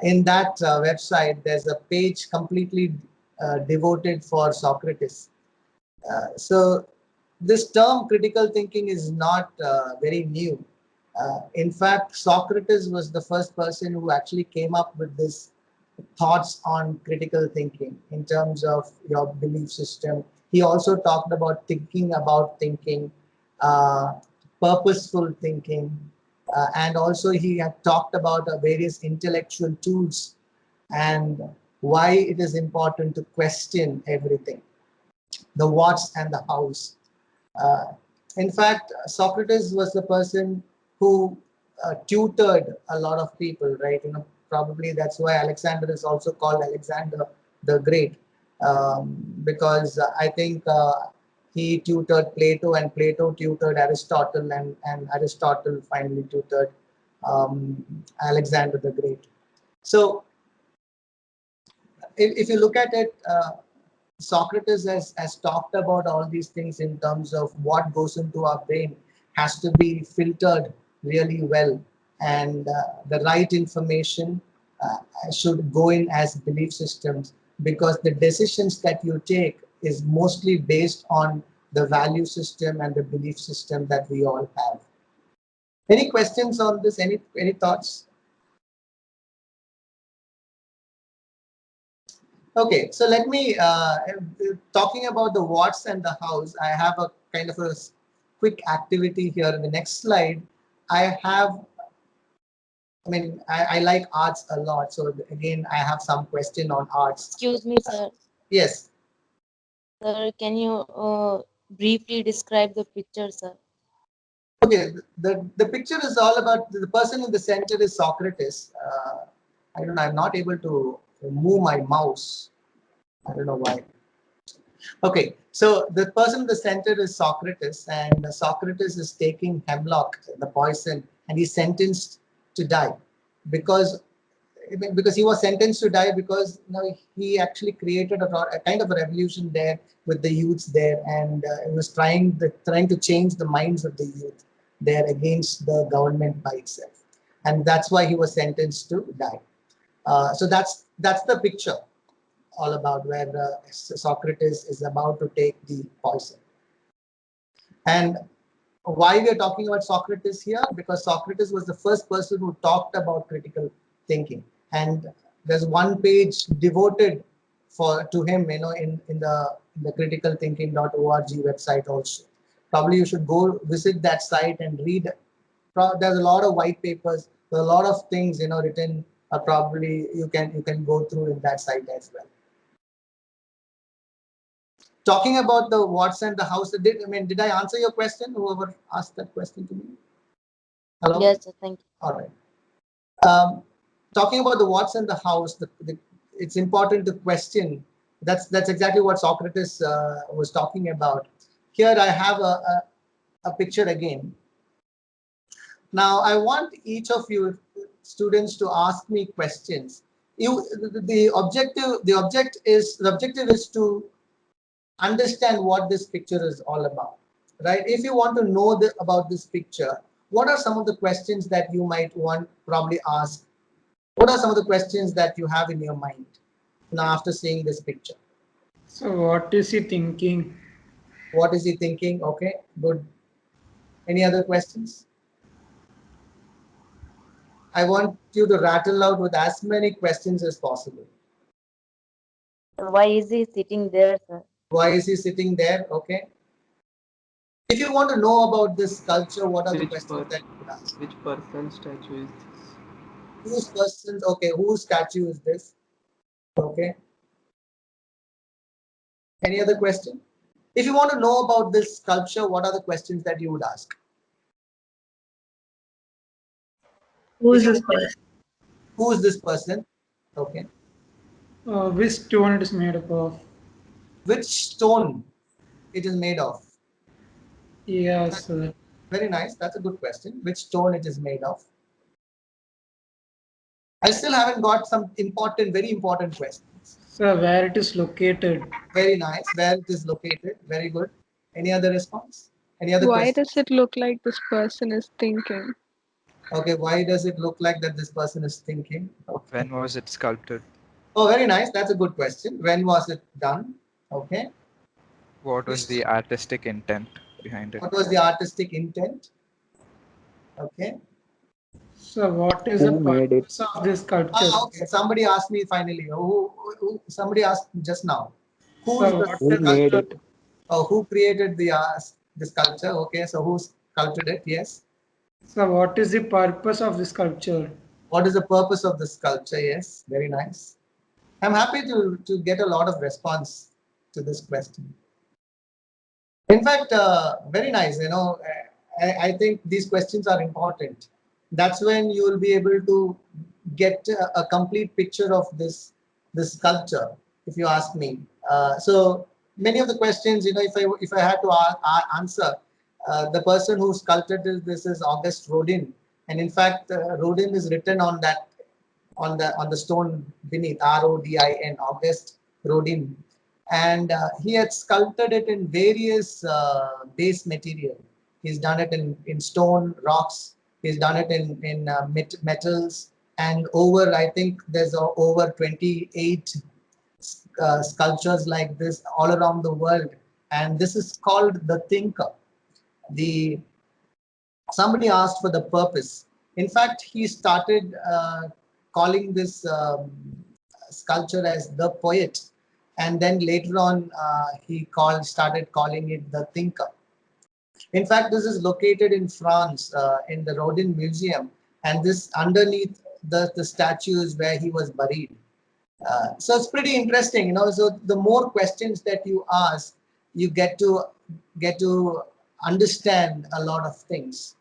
In that website, there's a page completely devoted for Socrates. So this term critical thinking is not very new. In fact, Socrates was the first person who actually came up with this thoughts on critical thinking in terms of your belief system. He also talked about thinking about thinking, purposeful thinking, and also he had talked about various intellectual tools and why it is important to question everything, the what's and the how's. Uh, in fact, Socrates was the person who tutored a lot of people, right? Probably that's why Alexander is also called Alexander the Great, because I think he tutored Plato, and Plato tutored Aristotle, and Aristotle finally tutored Alexander the Great. So if you look at it, Socrates has talked about all these things in terms of what goes into our brain has to be filtered really well, and the right information should go in as belief systems, because the decisions that you take is mostly based on the value system and the belief system that we all have. Any questions on this? Any thoughts? Okay, so let me, talking about the what's and the how's, I have a kind of a quick activity here. In the next slide, I have I mean, I like arts a lot. So again, I have some question on arts. Excuse me, sir. Yes. Sir, can you briefly describe the picture, sir? Okay, the picture is all about the person in the center is Socrates. I don't know, I'm not able to move my mouse. I don't know why. Okay, so the person in the center is Socrates, and Socrates is taking hemlock, the poison, and he's sentenced to die because he was sentenced to die because he actually created a kind of a revolution there with the youths there, and he was trying to change the minds of the youth there against the government by itself, and that's why he was sentenced to die. So that's the picture all about, where Socrates is about to take the poison. And why we are talking about Socrates here? Because Socrates was the first person who talked about critical thinking, and there's one page devoted to him, in the criticalthinking.org website also. Probably you should go visit that site and read. There's a lot of white papers, there's a lot of things written. Probably you can go through in that site as well. Talking about the what's and the house, did I answer your question? Whoever asked that question to me. Hello? Yes, sir, thank you. All right. Talking about the what's and the house, it's important to question. That's exactly what Socrates was talking about. Here I have a picture again. Now I want each of you students to ask me questions. The objective is to understand what this picture is all about, right? If you want to know about this picture, what are some of the questions that you might want probably ask? What are some of the questions that you have in your mind now after seeing this picture? So what is he thinking? What is he thinking? Okay, good. Any other questions? I want you to rattle out with as many questions as possible. Why is he sitting there, sir? Why is he sitting there? Okay. If you want to know about this sculpture, what are the questions that you would ask? Which person statue is this? Whose person? Okay, whose statue is this? Okay. Any other question? If you want to know about this sculpture, what are the questions that you would ask? Who is this person? Who is this person? Okay. Which stone it is made up of? Which stone it is made of? Yes, sir. Very nice. That's a good question. Which stone it is made of? I still haven't got some very important questions. Sir, where it is located? Very nice. Where it is located? Very good. Any other response? Any other Why question? does it look like this person is thinking? Okay. Why does it look like that this person is thinking? Okay. When was it sculpted? Oh, very nice. That's a good question. When was it done? Okay. What was the artistic intent behind it? What was the artistic intent? Okay. So what is the purpose of this sculpture? Okay. Somebody asked me finally. Somebody asked just now. Who made it? Oh, who created the sculpture? Okay. So who sculpted it? Yes. So what is the purpose of this sculpture? What is the purpose of the sculpture? Yes. Very nice. I'm happy to get a lot of response to this question. In fact, very nice. I think these questions are important. That's when you will be able to get a complete picture of this sculpture, if you ask me. So many of the questions, if I had to answer, the person who sculpted this is Auguste Rodin, and in fact, Rodin is written on that on the stone beneath, Rodin, Auguste Rodin, and he had sculpted it in various base material. He's done it in stone, rocks. He's done it in metals, and I think there's over 28 sculptures like this all around the world. And this is called the thinker. Somebody asked for the purpose. In fact, he started calling this sculpture as the poet, and then later on he started calling it the thinker. In fact, this is located in France in the Rodin Museum, and this underneath the statue is where he was buried. So it's pretty interesting, you know. So the more questions that you ask, you get to understand a lot of things.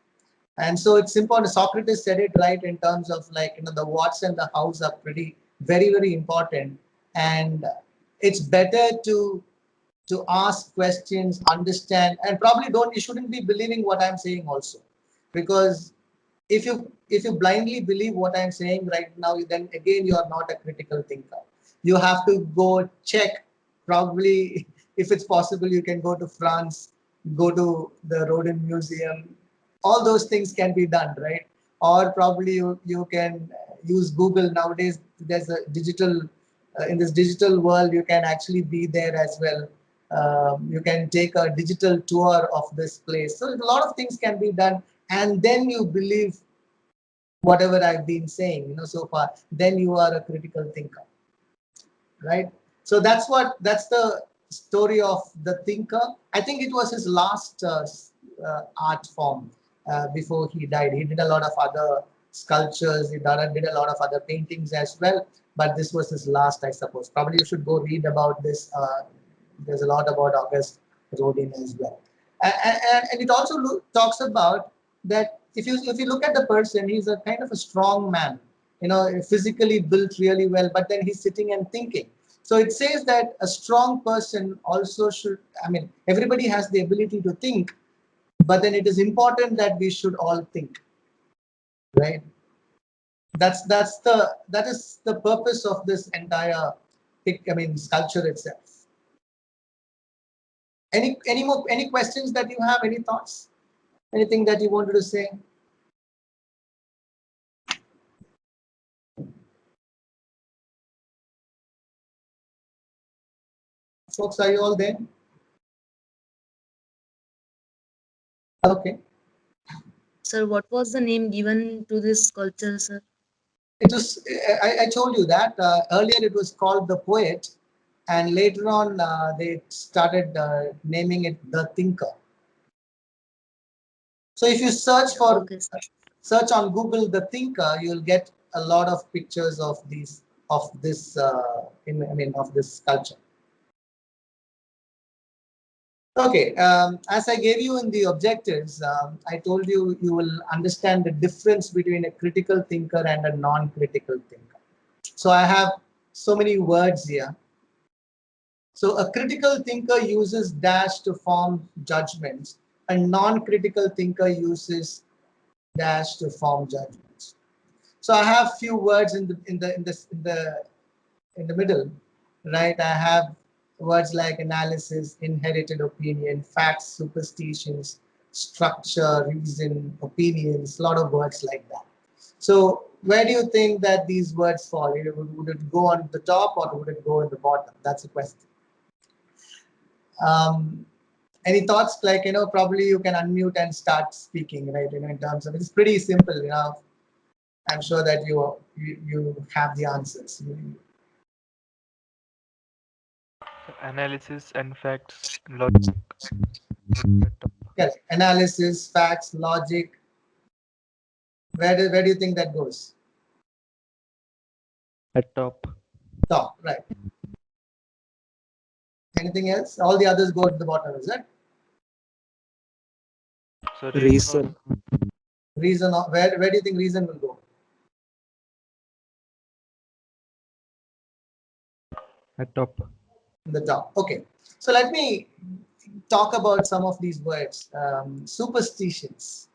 And so it's important. Socrates said it right in terms of, like, you know, the what's and the hows are pretty very important, and it's better to ask questions, understand, and probably don't, you shouldn't be believing what I'm saying also, because if you blindly believe what I'm saying right now, then again you are not a critical thinker. You have to go check. Probably, if it's possible, you can go to France, go to the Rodin Museum. All those things can be done, right? Or probably you can use Google nowadays. There's a digital in this digital world, you can actually be there as well. You can take a digital tour of this place. So a lot of things can be done, and then you believe whatever I've been saying, you know, so far. Then you are a critical thinker, right? So that's the story of the thinker. I think it was his last art form before he died. He did a lot of other sculptures. He did a lot of other paintings as well, but this was his last, I suppose. Probably you should go read about this. There's a lot about August Rodin as well, and it also talks about that if you look at the person, he's a kind of a strong man, you know, physically built really well, but then he's sitting and thinking. So it says that a strong person also should, I mean, everybody has the ability to think, but then it is important that we should all think, right? That is the purpose of this entire sculpture itself. Any questions that you have? Any thoughts? Anything that you wanted to say? Folks, are you all there? Okay. Sir, what was the name given to this sculpture, sir? It was, I told you that earlier it was called The Poet, and later on they started naming it The Thinker. So if you search search on Google The Thinker, you'll get a lot of pictures of this of this sculpture. Okay, as I gave you in the objectives, I told you you will understand the difference between a critical thinker and a non-critical thinker. So I have so many words here. So a critical thinker uses dash to form judgments. A non-critical thinker uses dash to form judgments. So I have few words in the middle, right? I have words like analysis, inherited opinion, facts, superstitions, structure, reason, opinions, a lot of words like that. So where do you think that these words fall? Would it go on the top or would it go in the bottom? That's the question. Any thoughts? Like, probably you can unmute and start speaking, right? In terms of, it's pretty simple, I'm sure that you have the answers. Analysis and facts, logic. Yes, analysis, facts, logic. Where do you think that goes? At top. Top, right. Anything else? All the others go to the bottom, is it? So reason. Reason, where do you think reason will go? At top. The top. Okay. So let me talk about some of these words. Superstitions.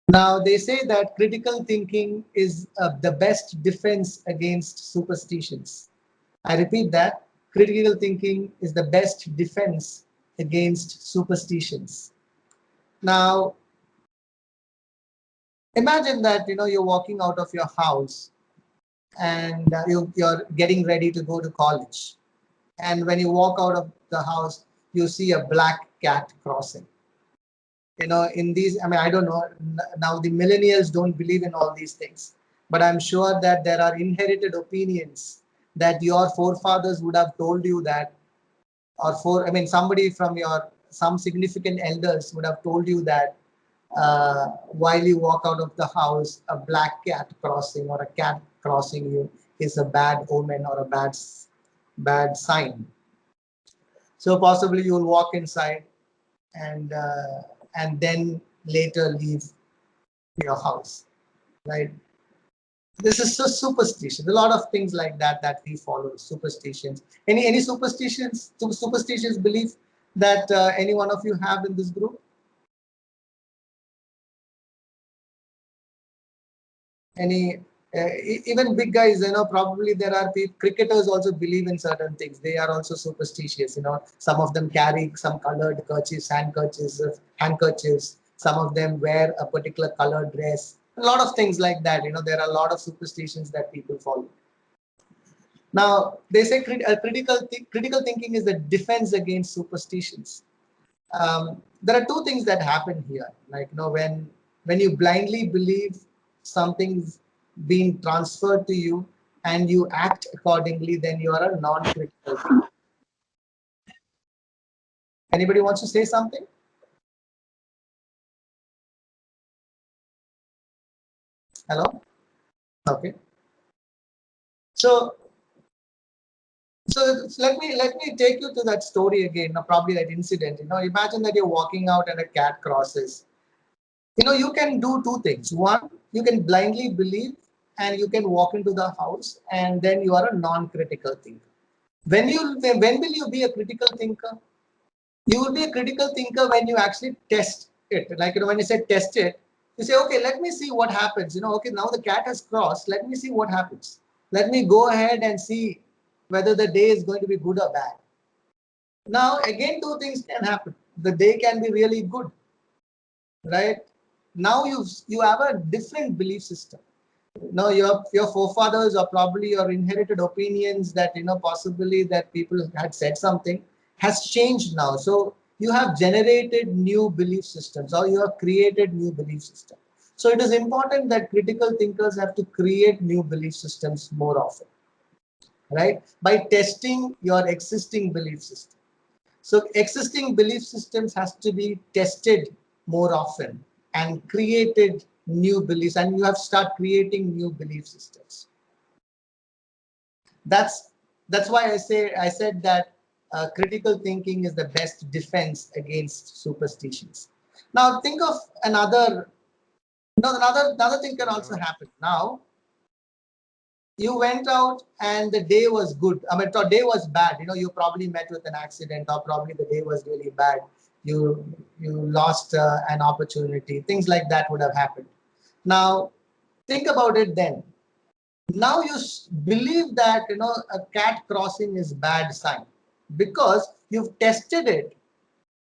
Now, they say that critical thinking is the best defense against superstitions. I repeat that. Critical thinking is the best defense against superstitions. Now, imagine that you're walking out of your house and you're getting ready to go to college. And when you walk out of the house, you see a black cat crossing. In these, I don't know, now the millennials don't believe in all these things, but I'm sure that there are inherited opinions that your forefathers would have told you that, or somebody from some significant elders would have told you that while you walk out of the house, a black cat crossing or a cat crossing you is a bad omen or a bad sign. So possibly you will walk inside and then later leave your house, right? This is so superstition. A lot of things like that we follow, superstitions. Any superstitious belief that any one of you have in this group? Any even big guys, probably there are cricketers also believe in certain things. They are also superstitious. Some of them carry some colored handkerchiefs. Some of them wear a particular colored dress. A lot of things like that. There are a lot of superstitions that people follow. Now they say critical thinking is the defense against superstitions. There are two things that happen here. Like when you blindly believe something's being transferred to you and you act accordingly, then you are a non-critical thinker. Anybody wants to say something? Hello? Okay. So let me take you to that story again. Probably that incident. Imagine that you're walking out and a cat crosses. You can do two things. One, you can blindly believe and you can walk into the house and then you are a non-critical thinker. When will you be a critical thinker? You will be a critical thinker when you actually test it. Like, when you say test it, you say, okay, let me see what happens. Okay, now the cat has crossed. Let me see what happens. Let me go ahead and see whether the day is going to be good or bad. Now, again, two things can happen. The day can be really good, right? Now you have a different belief system. Your forefathers or probably your inherited opinions that possibly that people had said something has changed now. So you have generated new belief systems or you have created new belief systems. So it is important that critical thinkers have to create new belief systems more often, right? By testing your existing belief system. So existing belief systems has to be tested more often and created new beliefs, and you have to start creating new belief systems. That's why I said that critical thinking is the best defense against superstitions. Now think of another thing can also happen. Now you went out and the day was good. I mean, the day was bad. You probably met with an accident or probably the day was really bad. You lost an opportunity. Things like that would have happened. Now, think about it then. Now you believe that, a cat crossing is bad sign because you've tested it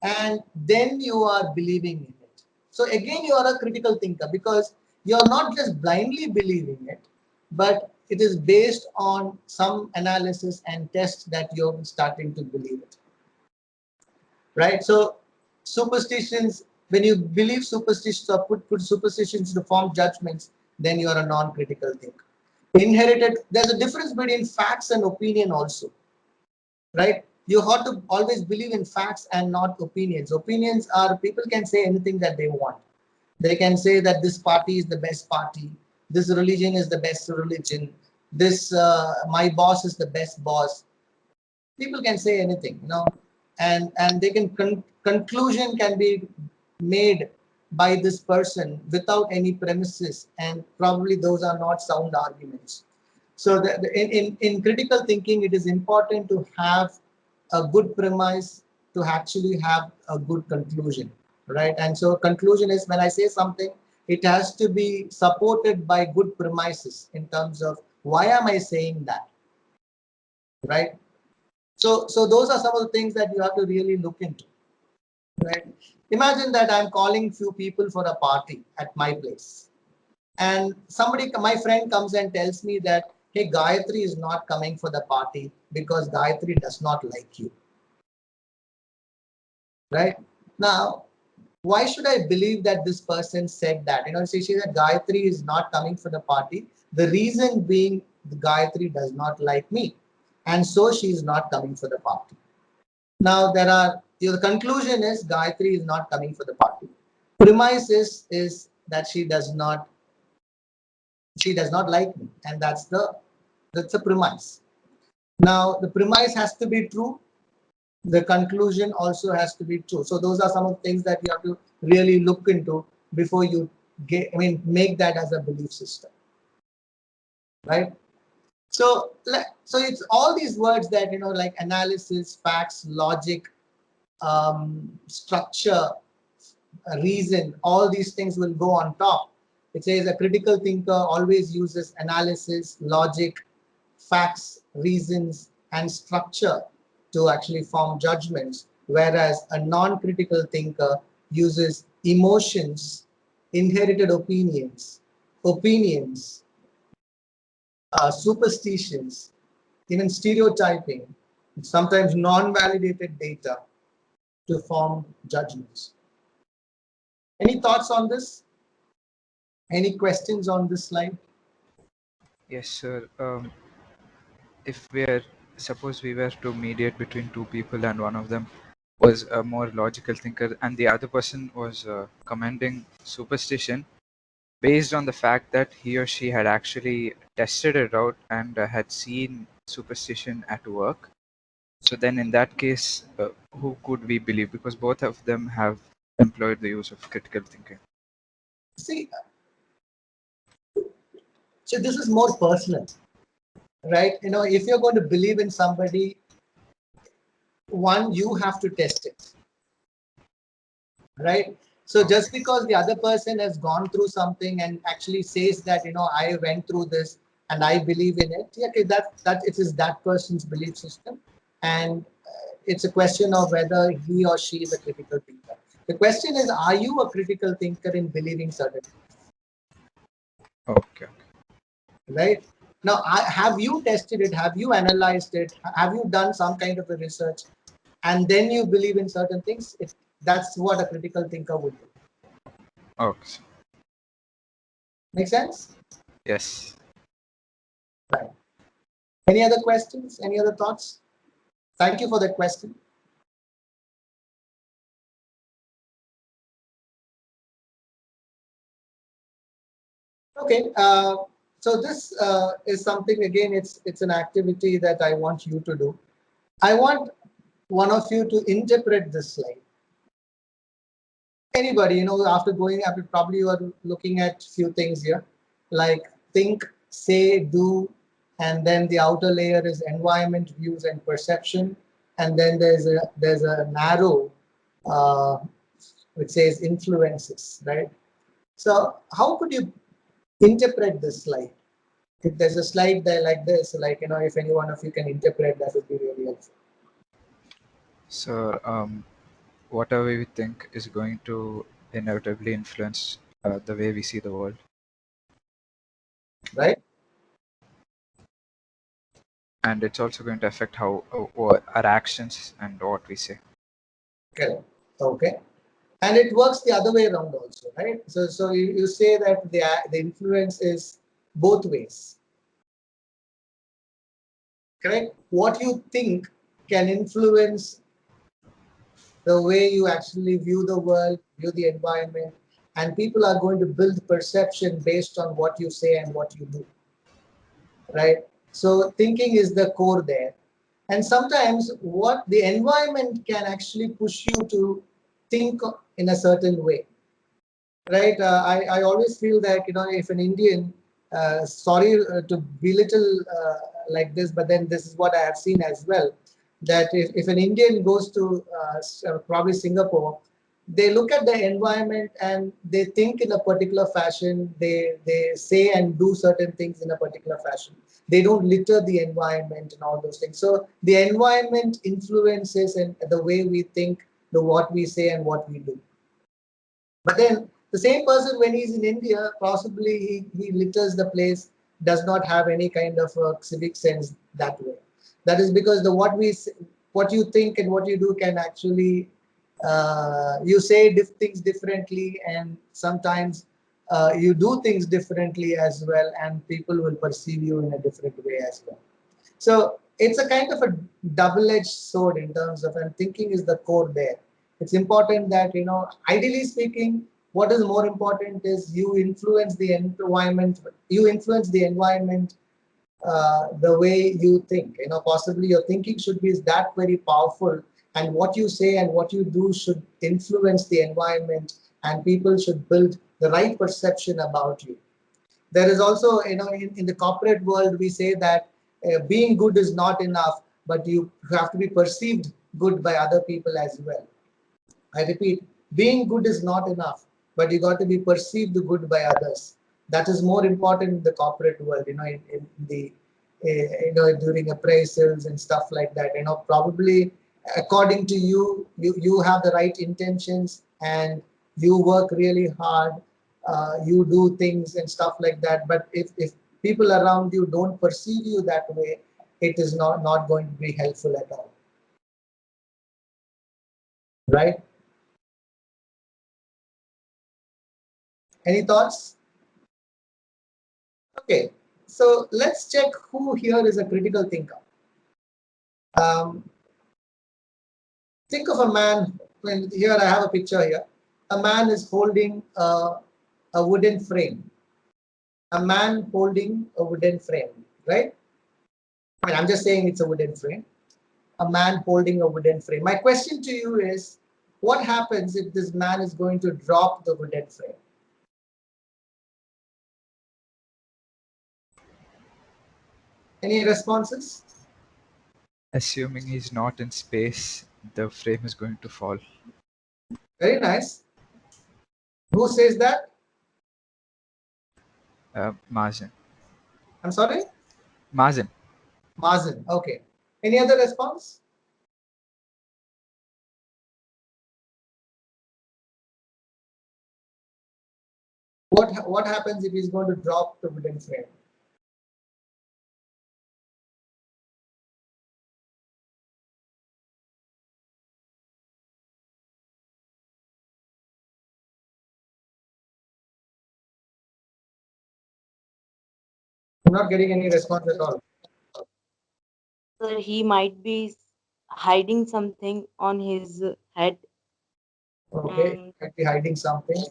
and then you are believing in it. So again, you are a critical thinker because you're not just blindly believing it, but it is based on some analysis and tests that you're starting to believe it, right? So superstitions, when you believe superstitions or put superstitions to form judgments, then you are a non-critical thinker. Inherited, there's a difference between facts and opinion also, right? You have to always believe in facts and not opinions. Opinions are, people can say anything that they want. They can say that this party is the best party, this religion is the best religion, this my boss is the best boss. People can say anything, and they can conclusion can be made by this person without any premises, and probably those are not sound arguments. So in critical thinking, it is important to have a good premise to actually have a good conclusion, right? And so conclusion is when I say something, it has to be supported by good premises in terms of why am I saying that, right? So those are some of the things that you have to really look into, right? Imagine that I'm calling few people for a party at my place, and my friend comes and tells me that, hey, Gayatri is not coming for the party because Gayatri does not like you, right? Now, why should I believe that this person said that? She said Gayatri is not coming for the party. The reason being Gayatri does not like me, and so she is not coming for the party. Now the conclusion is Gayatri is not coming for the party. premise is that she does not like me, and that's the premise. Now the premise has to be true, the conclusion also has to be true. So those are some of the things that you have to really look into before you make that as a belief system, right? So it's all these words that like analysis, facts, logic, structure, reason, all these things will go on top. It says a critical thinker always uses analysis, logic, facts, reasons, and structure to actually form judgments, whereas a non-critical thinker uses emotions, inherited opinions, superstitions, even stereotyping, sometimes non-validated data to form judgments. Any thoughts on this? Any questions on this slide? Yes, sir. If suppose we were to mediate between two people and one of them was a more logical thinker and the other person was commending superstition based on the fact that he or she had actually tested it out and had seen superstition at work. So then in that case, who could we believe? Because both of them have employed the use of critical thinking. See, so this is more personal, right? If you're going to believe in somebody, one, you have to test it, right? So just because the other person has gone through something and actually says that, I went through this and I believe in it, yeah, okay, that it is that person's belief system. And it's a question of whether he or she is a critical thinker. The question is, are you a critical thinker in believing certain things? Okay. Right? Now, have you tested it? Have you analyzed it? Have you done some kind of a research? And then you believe in certain things? That's what a critical thinker would do. Okay. Make sense? Yes. Right. Any other questions? Any other thoughts? Thank you for that question. Okay. So this is something, again, it's an activity that I want you to do. I want one of you to interpret this slide. Anybody, after probably you are looking at few things here, like think, say, do, and then the outer layer is environment, views, and perception, and then there's a narrow which says influences, right? So how could you interpret this slide? If there's a slide there like this, like if any one of you can interpret, that would be really helpful. So whatever we think is going to inevitably influence the way we see the world. Right? And it's also going to affect how our actions and what we say. Correct. Okay. And it works the other way around also, right? So you say that the influence is both ways. Correct? What you think can influence the way you actually view the world, view the environment, and people are going to build perception based on what you say and what you do. Right? So thinking is the core there. And sometimes what the environment can actually push you to think in a certain way. Right? I always feel that, if an Indian, sorry to belittle like this, but then this is what I have seen as well, that if an Indian goes to probably Singapore, they look at the environment and they think in a particular fashion, they say and do certain things in a particular fashion. They don't litter the environment and all those things. So the environment influences and the way we think, what we say and what we do. But then the same person, when he's in India, possibly he litters the place, does not have any kind of civic sense that way. That is because what you think and what you do can actually, you say things differently, and sometimes you do things differently as well, and people will perceive you in a different way as well. So it's a kind of a double-edged sword in terms of, and thinking is the core there. It's important that, ideally speaking, what is more important is you influence the environment. You influence the environment the way you think. Possibly your thinking should be that very powerful, and what you say and what you do should influence the environment, and people should build the right perception about you. There is also, in the corporate world, we say that being good is not enough, but you have to be perceived good by other people as well. I repeat, being good is not enough, but you got to be perceived good by others. That is more important in the corporate world, in the, during appraisals and stuff like that. Probably according to you, you have the right intentions and you work really hard, you do things and stuff like that. But if people around you don't perceive you that way, it is not going to be helpful at all. Right? Any thoughts? Okay, so let's check who here is a critical thinker. Think of a man. Here I have a picture here. A man is holding a wooden frame. A man holding a wooden frame, right? I'm just saying it's a wooden frame. A man holding a wooden frame. My question to you is, what happens if this man is going to drop the wooden frame? Any responses? Assuming he's not in space, the frame is going to fall. Very nice. Who says that? Mazen. I'm sorry? Mazen. Mazen. Okay. Any other response? What happens if he's going to drop the wooden frame? I'm not getting any response at all. Sir, he might be hiding something on his head. Okay, And might be hiding something.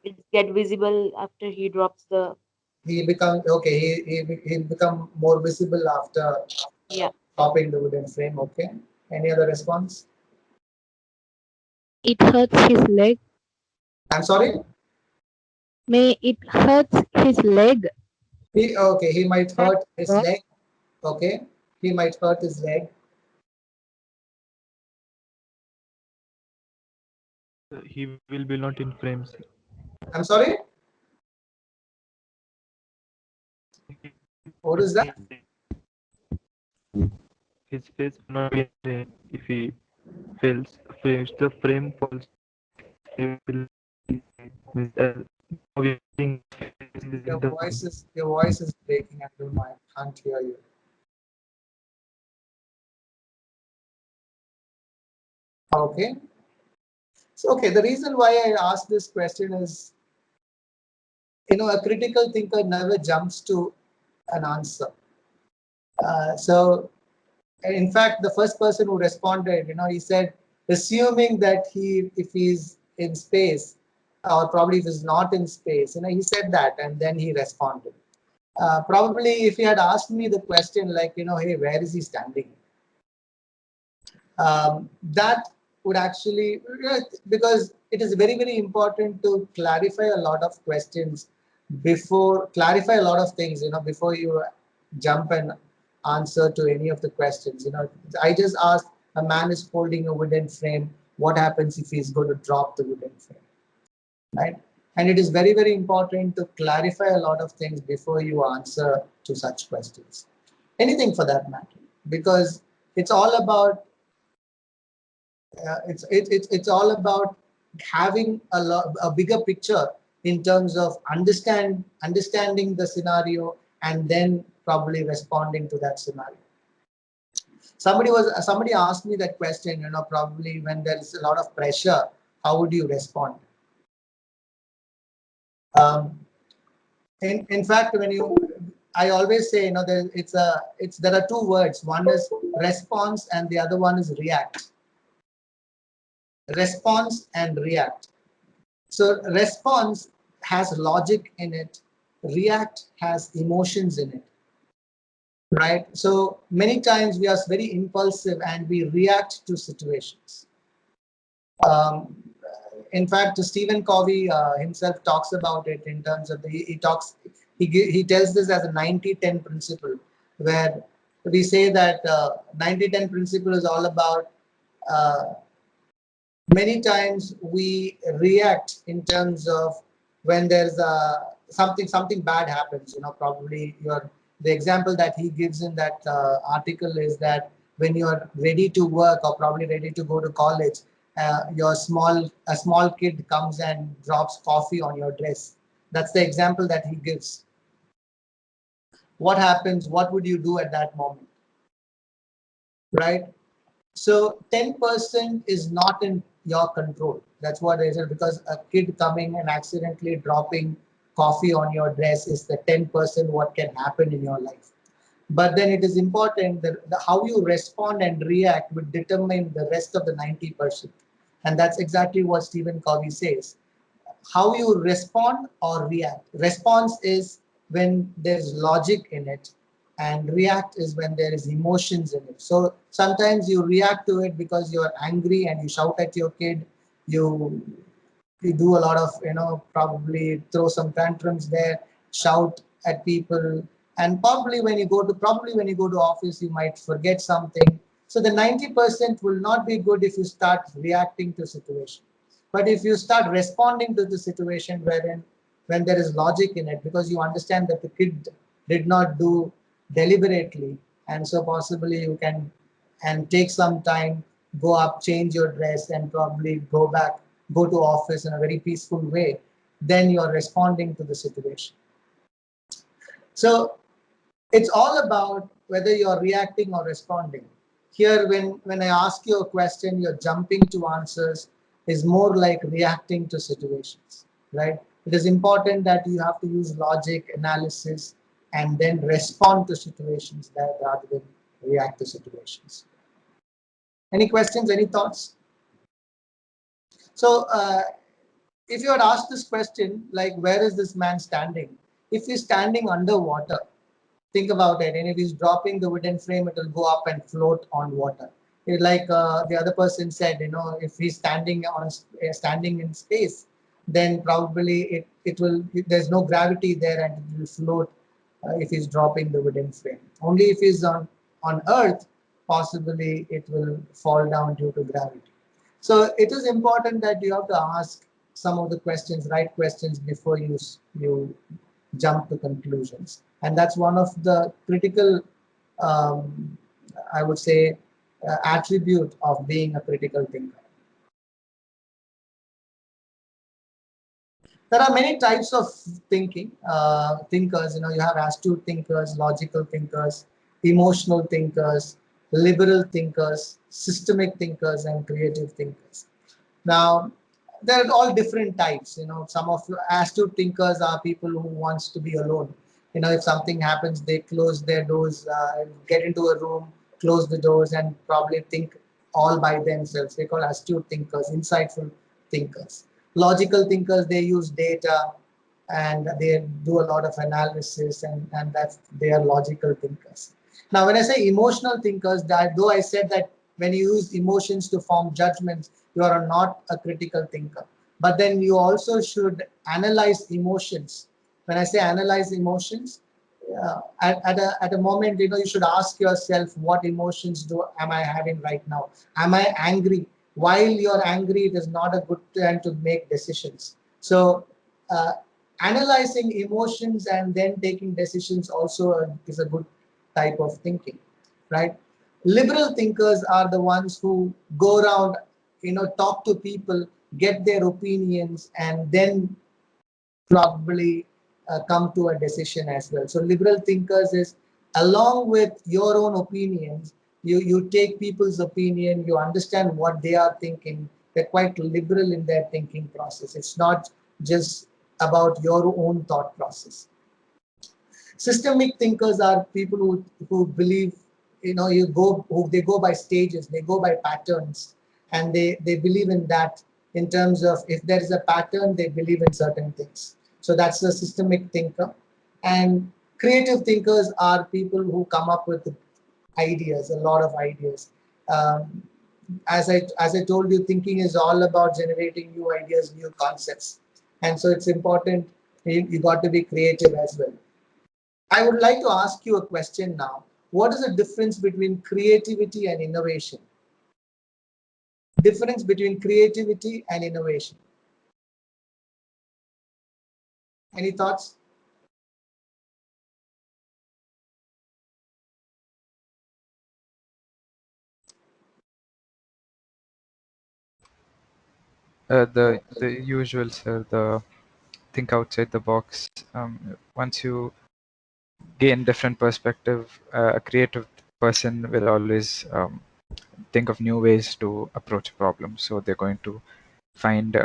it get visible after he drops the. He become okay. He become more visible after dropping the wooden frame. Okay. Any other response? It hurts his leg. I'm sorry. May it hurts his leg. He might hurt his leg. Okay. He might hurt his leg. He will be not in frames. I'm sorry. What is that? His face will not be in frame. If he fails, if the frame falls, he will Your voice is breaking. I don't know. I can't hear you. Okay. So the reason why I asked this question is, a critical thinker never jumps to an answer. So in fact, the first person who responded, he said, assuming that if he's in space, or probably if he's not in space, he said that, and then he responded. Probably if he had asked me the question like, hey, where is he standing? That would actually, because it is very, very important to clarify a lot of questions clarify a lot of things, before you jump and answer to any of the questions. I just asked, a man is holding a wooden frame. What happens if he's going to drop the wooden frame? Right? And it is very, very important to clarify a lot of things before you answer to such questions. Anything for that matter, because it's all about it's all about having a bigger picture in terms of understanding the scenario and then probably responding to that scenario. Somebody asked me that question, probably when there is a lot of pressure, how would you respond? In fact, I always say, there are two words. One is response and the other one is react. Response and react. So response has logic in it, react has emotions in it, right? So many times we are very impulsive and we react to situations. Um, in fact, Stephen Covey himself talks about it in terms of he tells this as a 90-10 principle, where we say that 90-10 principle is all about uh, many times we react in terms of when there's something bad happens. Probably the example that he gives in that article is that when you're ready to work or probably ready to go to college, a small kid comes and drops coffee on your dress. That's the example that he gives. What happens? What would you do at that moment, right? So 10% is not in your control. That's what I said, because a kid coming and accidentally dropping coffee on your dress is the 10% what can happen in your life. But then it is important that how you respond and react would determine the rest of the 90%. And that's exactly what Stephen Covey says. How you respond or react. Response is when there's logic in it, and react is when there is emotions in it. So sometimes you react to it because you're angry and you shout at your kid, you you do a lot of, probably throw some tantrums there, shout at people, and probably when you go to office you might forget something. So the 90% will not be good if you start reacting to situation. But if you start responding to the situation when there is logic in it, because you understand that the kid did not do deliberately, and so possibly you can and take some time, go up, change your dress, and probably go to office in a very peaceful way, then you're responding to the situation. So it's all about whether you're reacting or responding. Here, when I ask you a question, you're jumping to answers is more like reacting to situations, right? It is important that you have to use logic, analysis, and then respond to situations rather than react to situations. Any questions, any thoughts? So if you had asked this question, like, where is this man standing? If he's standing underwater, think about it. And if he's dropping the wooden frame, it will go up and float on water. Like the other person said, if he's standing in space, then probably it will, there's no gravity there and it will float if he's dropping the wooden frame. Only if he's on Earth, possibly it will fall down due to gravity. So it is important that you have to ask some of the questions, right questions, before you jump to conclusions. And that's one of the critical, I would say, attribute of being a critical thinker. There are many types of thinkers. You have astute thinkers, logical thinkers, emotional thinkers, liberal thinkers, systemic thinkers, and creative thinkers. Now, they're all different types. Some of astute thinkers are people who wants to be alone. If something happens, they close their doors, get into a room, close the doors, and probably think all by themselves. They call astute thinkers, insightful thinkers. Logical thinkers, they use data and they do a lot of analysis, and that's they are logical thinkers. Now, when I say emotional thinkers, though I said that when you use emotions to form judgments, you are not a critical thinker. But then you also should analyze emotions. When I say analyze emotions, at a moment, you should ask yourself, what emotions am I having right now? Am I angry? While you're angry, it is not a good time to make decisions. So analyzing emotions and then taking decisions also is a good type of thinking, right? Liberal thinkers are the ones who go around, talk to people, get their opinions, and then probably come to a decision as well. So liberal thinkers is, along with your own opinions, you take people's opinion, you understand what they are thinking. They're quite liberal in their thinking process. It's not just about your own thought process. Systemic thinkers are people who believe, they go by stages, they go by patterns, and they believe in that. in terms of if there is a pattern, they believe in certain things. So that's the systemic thinker. And creative thinkers are people who come up with ideas, a lot of ideas. As I told you, thinking is all about generating new ideas, new concepts. And so it's important, you got to be creative as well. I would like to ask you a question now. What is the difference between creativity and innovation? Difference between creativity and innovation. Any thoughts? The usual, sir. The think outside the box. Once you gain different perspective, a creative person will always think of new ways to approach a problem. So they're going to find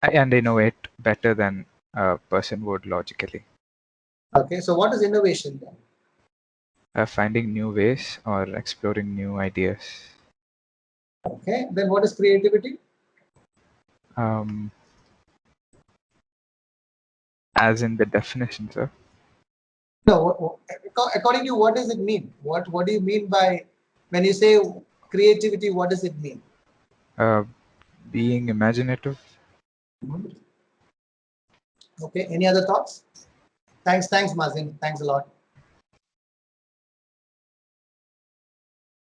and innovate better than a person would logically. Okay, so what is innovation then? Finding new ways or exploring new ideas. Okay, then what is creativity? As in the definition, sir. No, according to you, what does it mean? What do you mean by when you say creativity? What does it mean? Being imaginative. Okay, any other thoughts? Thanks, Mazin. Thanks a lot.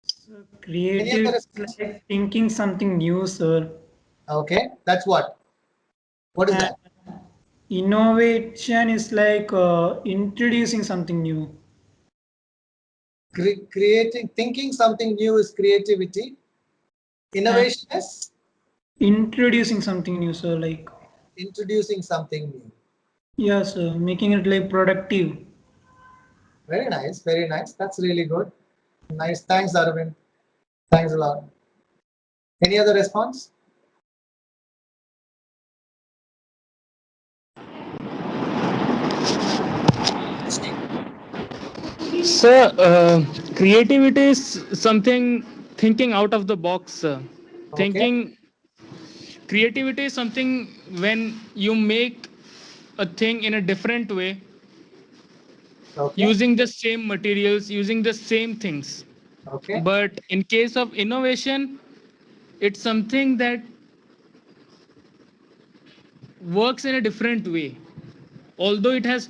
So creative is like thinking something new, sir. Okay, that's what? What is that? Innovation is like introducing something new. Thinking something new is creativity. Innovation is? Introducing something new, sir, like. Introducing something new. Yes, sir, making it like productive. Very nice, very nice. That's really good. Nice, thanks, Arvind. Thanks a lot. Any other response? Sir, creativity is something thinking out of the box. Okay. Creativity is something when you make a thing in a different way, using the same materials, using the same things. Okay. But in case of innovation, it's something that works in a different way. Although it has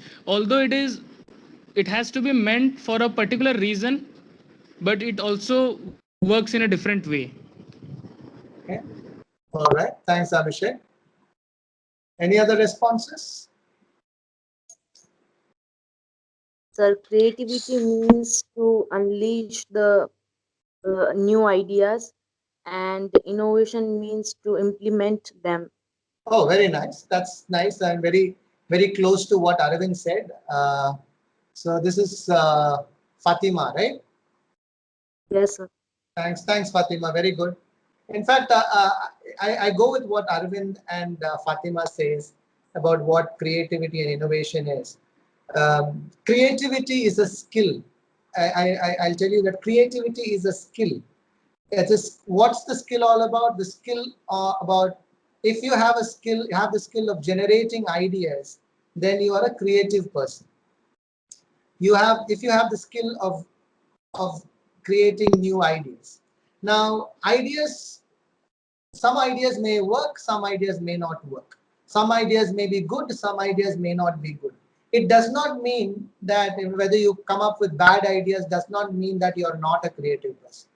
to be meant for a particular reason, but it also works in a different way. Okay. All right. Thanks, Abhishek. Any other responses? Sir, creativity means to unleash the new ideas, and innovation means to implement them. Oh, very nice. That's nice and very, very close to what Arvind said. So this is Fatima, right? Yes, sir. Thanks, Fatima. Very good. In fact, I go with what Arvind and Fatima says about what creativity and innovation is. Creativity is a skill. I'll tell you that creativity is a skill. It is, what's the skill all about? The skill about, if you have a skill, you have the skill of generating ideas, then you are a creative person. If you have the skill of creating new ideas. Now, some ideas may work, some ideas may not work. Some ideas may be good, some ideas may not be good. It does not mean that whether you come up with bad ideas does not mean that you are not a creative person.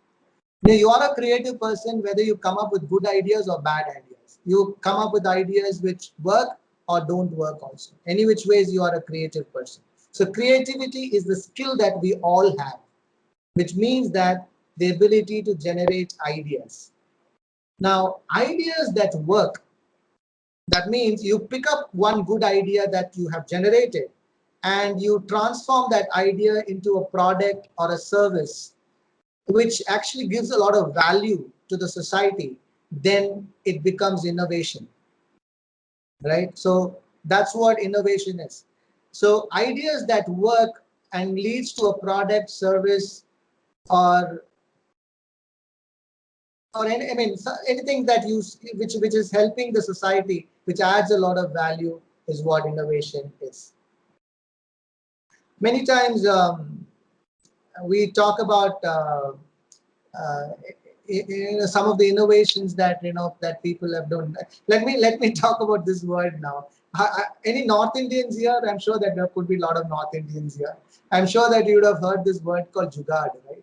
You are a creative person whether you come up with good ideas or bad ideas. You come up with ideas which work or don't work also. Any which ways you are a creative person. So creativity is the skill that we all have, which means that the ability to generate ideas. Now, ideas that work, that means you pick up one good idea that you have generated and you transform that idea into a product or a service which actually gives a lot of value to the society, then it becomes innovation, right? So that's what innovation is. So ideas that work and leads to a product, service, or or any, I mean, anything that which is helping the society, which adds a lot of value, is what innovation is. Many times we talk about uh, some of the innovations that that people have done. Let me talk about this word now. Any North Indians here? I'm sure that there could be a lot of North Indians here. I'm sure that you would have heard this word called jugaad, right?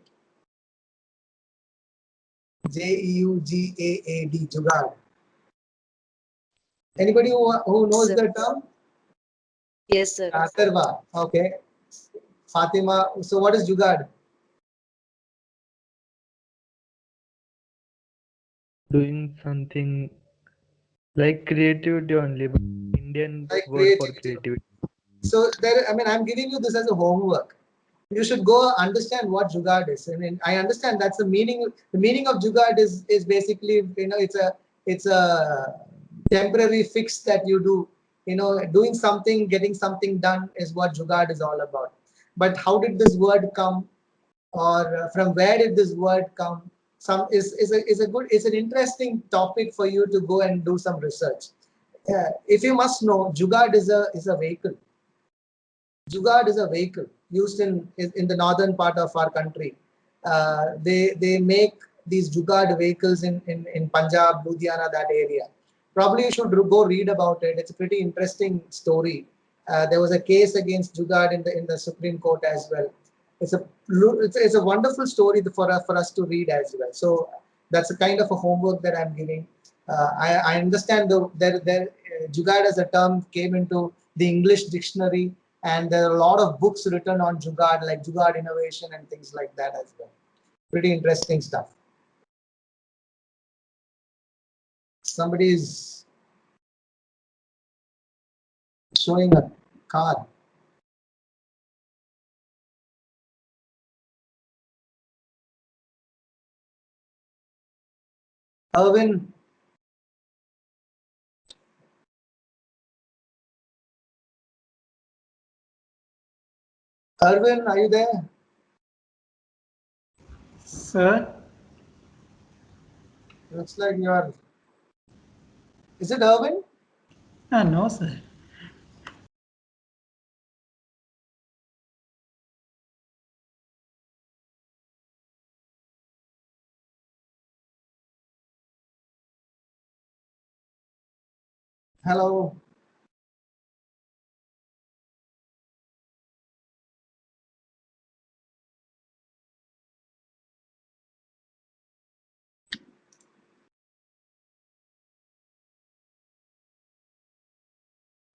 Jeugaad, jugaad. Anybody who knows Sir. the term? Yes, sir. Atharva. Okay. Fatima. So what is jugaad? Doing something like creativity only, but Indian Like word for creativity. creativity. So there, I mean, I'm giving you this as a homework. You should go understand what jugaad is. I mean, I understand that's the meaning. The meaning of jugaad is basically, it's a temporary fix that you do. Doing something, getting something done is what jugaad is all about. But how did this word come, or from where did this word come? Some is an interesting topic for you to go and do some research. If you must know, jugaad is a vehicle. Jugaad is a vehicle used in the northern part of our country. They make these Jugaad vehicles in Punjab, Ludhiana, that area. Probably you should go read about it. It's a pretty interesting story. There was a case against Jugaad in the Supreme Court as well. It's a wonderful story for us to read as well. So that's a kind of a homework that I'm giving. I understand Jugaad as a term came into the English dictionary, and there are a lot of books written on Jugaad, like Jugaad innovation and things like that as well. Pretty interesting stuff. Somebody is showing a car. Irwin, Irwin, are you there? Sir? Looks like you are. Is it Irwin? No, sir. Hello.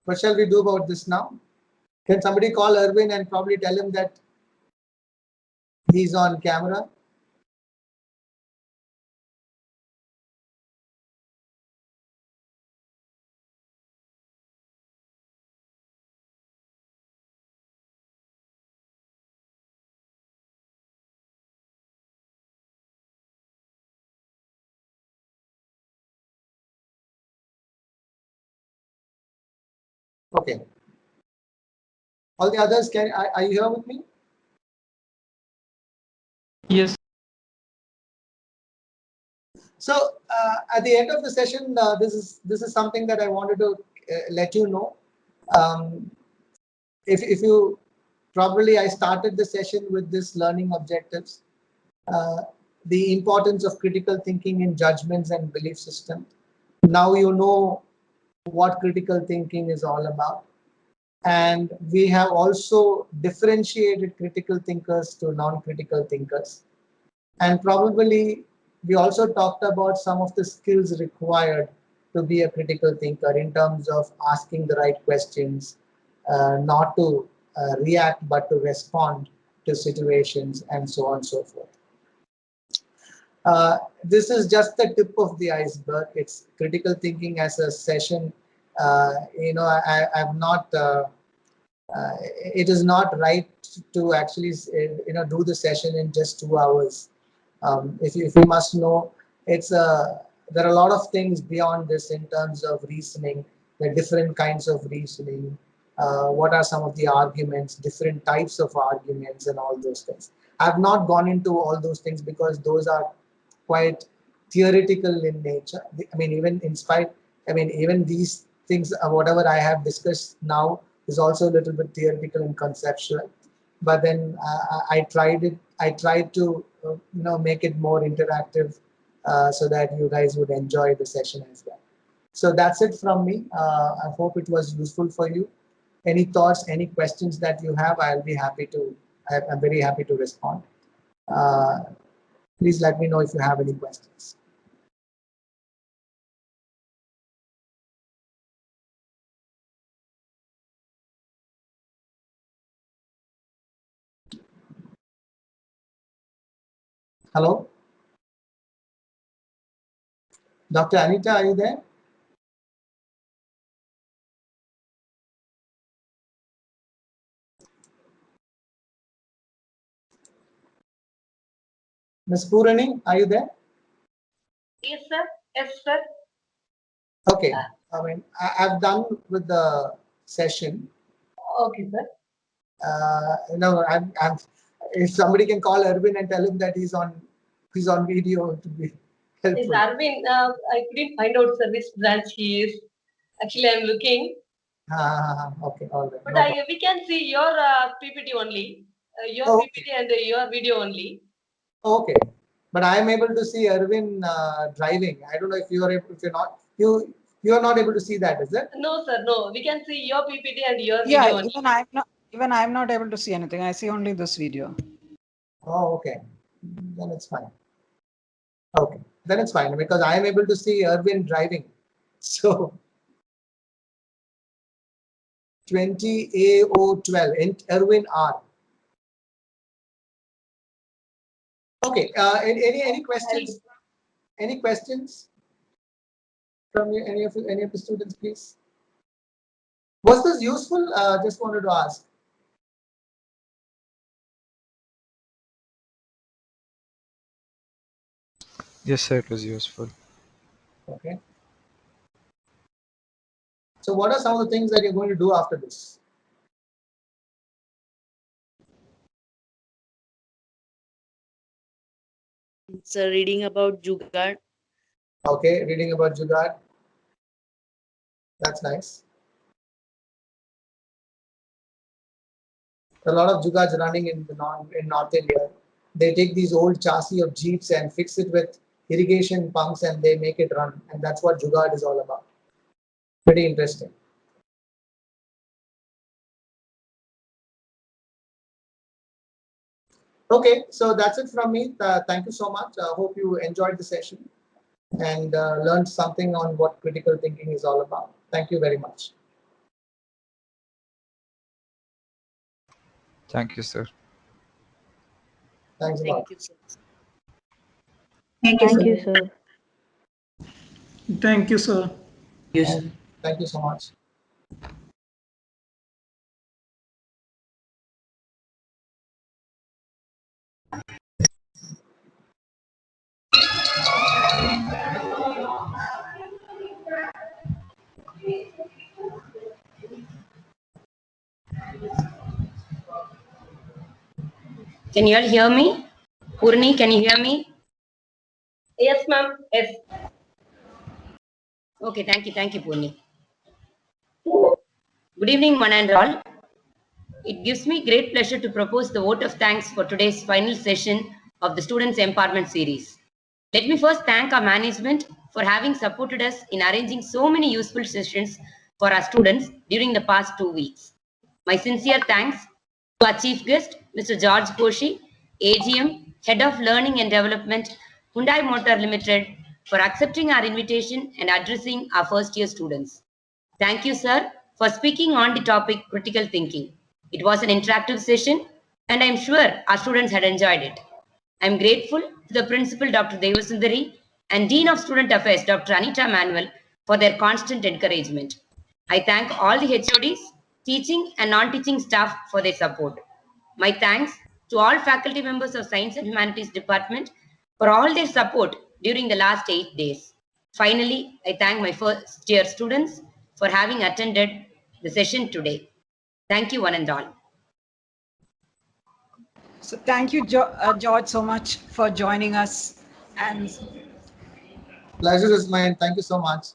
What shall we do about this now? Can somebody call Irwin and probably tell him that he's on camera? Okay. All the others, are you here with me? Yes. So at the end of the session, this is something that I wanted to let you know. Um, if you probably, I started the session with this learning objectives, uh, the importance of critical thinking in judgments and belief system. Now you know what critical thinking is all about. And we have also differentiated critical thinkers to non-critical thinkers. And probably we also talked about some of the skills required to be a critical thinker in terms of asking the right questions, not to react, but to respond to situations, and so on and so forth. This is just the tip of the iceberg. It's critical thinking as a session. I'm not. It is not right to actually, do the session in just 2 hours. If you must know, there are a lot of things beyond this in terms of reasoning, the different kinds of reasoning, what are some of the arguments, different types of arguments, and all those things. I've not gone into all those things because those are quite theoretical in nature. I mean, even these things, whatever I have discussed now is also a little bit theoretical and conceptual. But then I tried it. I tried to make it more interactive so that you guys would enjoy the session as well. So that's it from me. I hope it was useful for you. Any thoughts, any questions that you have, I'll be happy to. I'm very happy to respond. Uh, Please let me know if you have any questions. Hello? Dr. Anita, are you there? Ms. Purani, are you there? Yes, sir. Yes, sir. Okay. I mean, I've done with the session. Okay, sir. If somebody can call Arvind and tell him that he's on video, it would be Is helpful. Arvind, I couldn't find out service branch he is. Actually, I'm looking. Okay, all right. But No problem. we can see your PPT only. Your Oh, PPT and your video only. okay. But I am able to see Arvind driving. I don't know if you are able, if you're not, you are not able to see that, is it? No, sir. No, we can see your PPT and your Yeah, video only. even I'm not able to see anything. I see only this video. Oh, okay. Then it's fine. Okay, then it's fine because I am able to see Arvind driving. So 20AO12 in Erwin R. Okay. Any questions? Any questions from you, any of the students, please? Was this useful? Just wanted to ask. Yes, sir, it was useful. Okay. So what are some of the things that you're going to do after this? So reading about Jugaad. Okay, reading about Jugaad. That's nice. A lot of Jugaads running in North India. They take these old chassis of jeeps and fix it with irrigation pumps and they make it run. And that's what Jugaad is all about. Pretty interesting. Okay, so that's it from me. Thank you so much. I hope you enjoyed the session and learned something on what critical thinking is all about. Thank you very much. Thank you, sir. Thanks a lot. Thank you, sir. Thank you, sir. Thank you, sir. Yes. Thank you so much. Can you all hear me? Purni, can you hear me? Yes, ma'am. Yes. Okay, thank you, Purni. Good evening, one and all. It gives me great pleasure to propose the vote of thanks for today's final session of the Students Empowerment Series. Let me first thank our management for having supported us in arranging so many useful sessions for our students during the past 2 weeks. My sincere thanks to our chief guest, Mr. George Koshish, AGM, Head of Learning and Development, Hyundai Motor Limited, for accepting our invitation and addressing our first year students. Thank you, sir, for speaking on the topic critical thinking. It was an interactive session, and I'm sure our students had enjoyed it. I'm grateful to the Principal, Dr. Devasundari, and Dean of Student Affairs, Dr. Anita Manuel, for their constant encouragement. I thank all the HODs, teaching and non-teaching staff for their support. My thanks to all faculty members of Science and Humanities Department for all their support during the last 8 days. Finally, I thank my first year students for having attended the session today. Thank you, one and all. So thank you, George, so much for joining us. And Pleasure is mine. Thank you so much.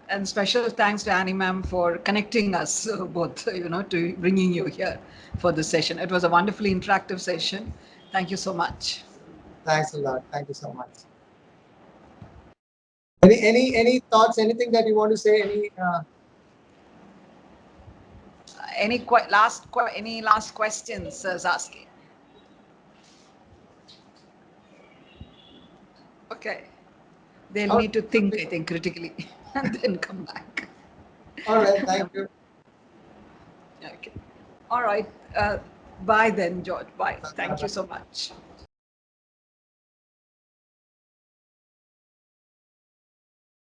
And special thanks to Annie ma'am for connecting us both, to bringing you here for this session. It was a wonderfully interactive session. Thank you so much. Thanks a lot. Thank you so much. Any thoughts? Anything that you want to say? Any last questions, Zaski? Okay. They'll need to think, I think, critically and then come back. All right. Thank you. Okay. All right. Bye then, George. Bye. Thank you so much.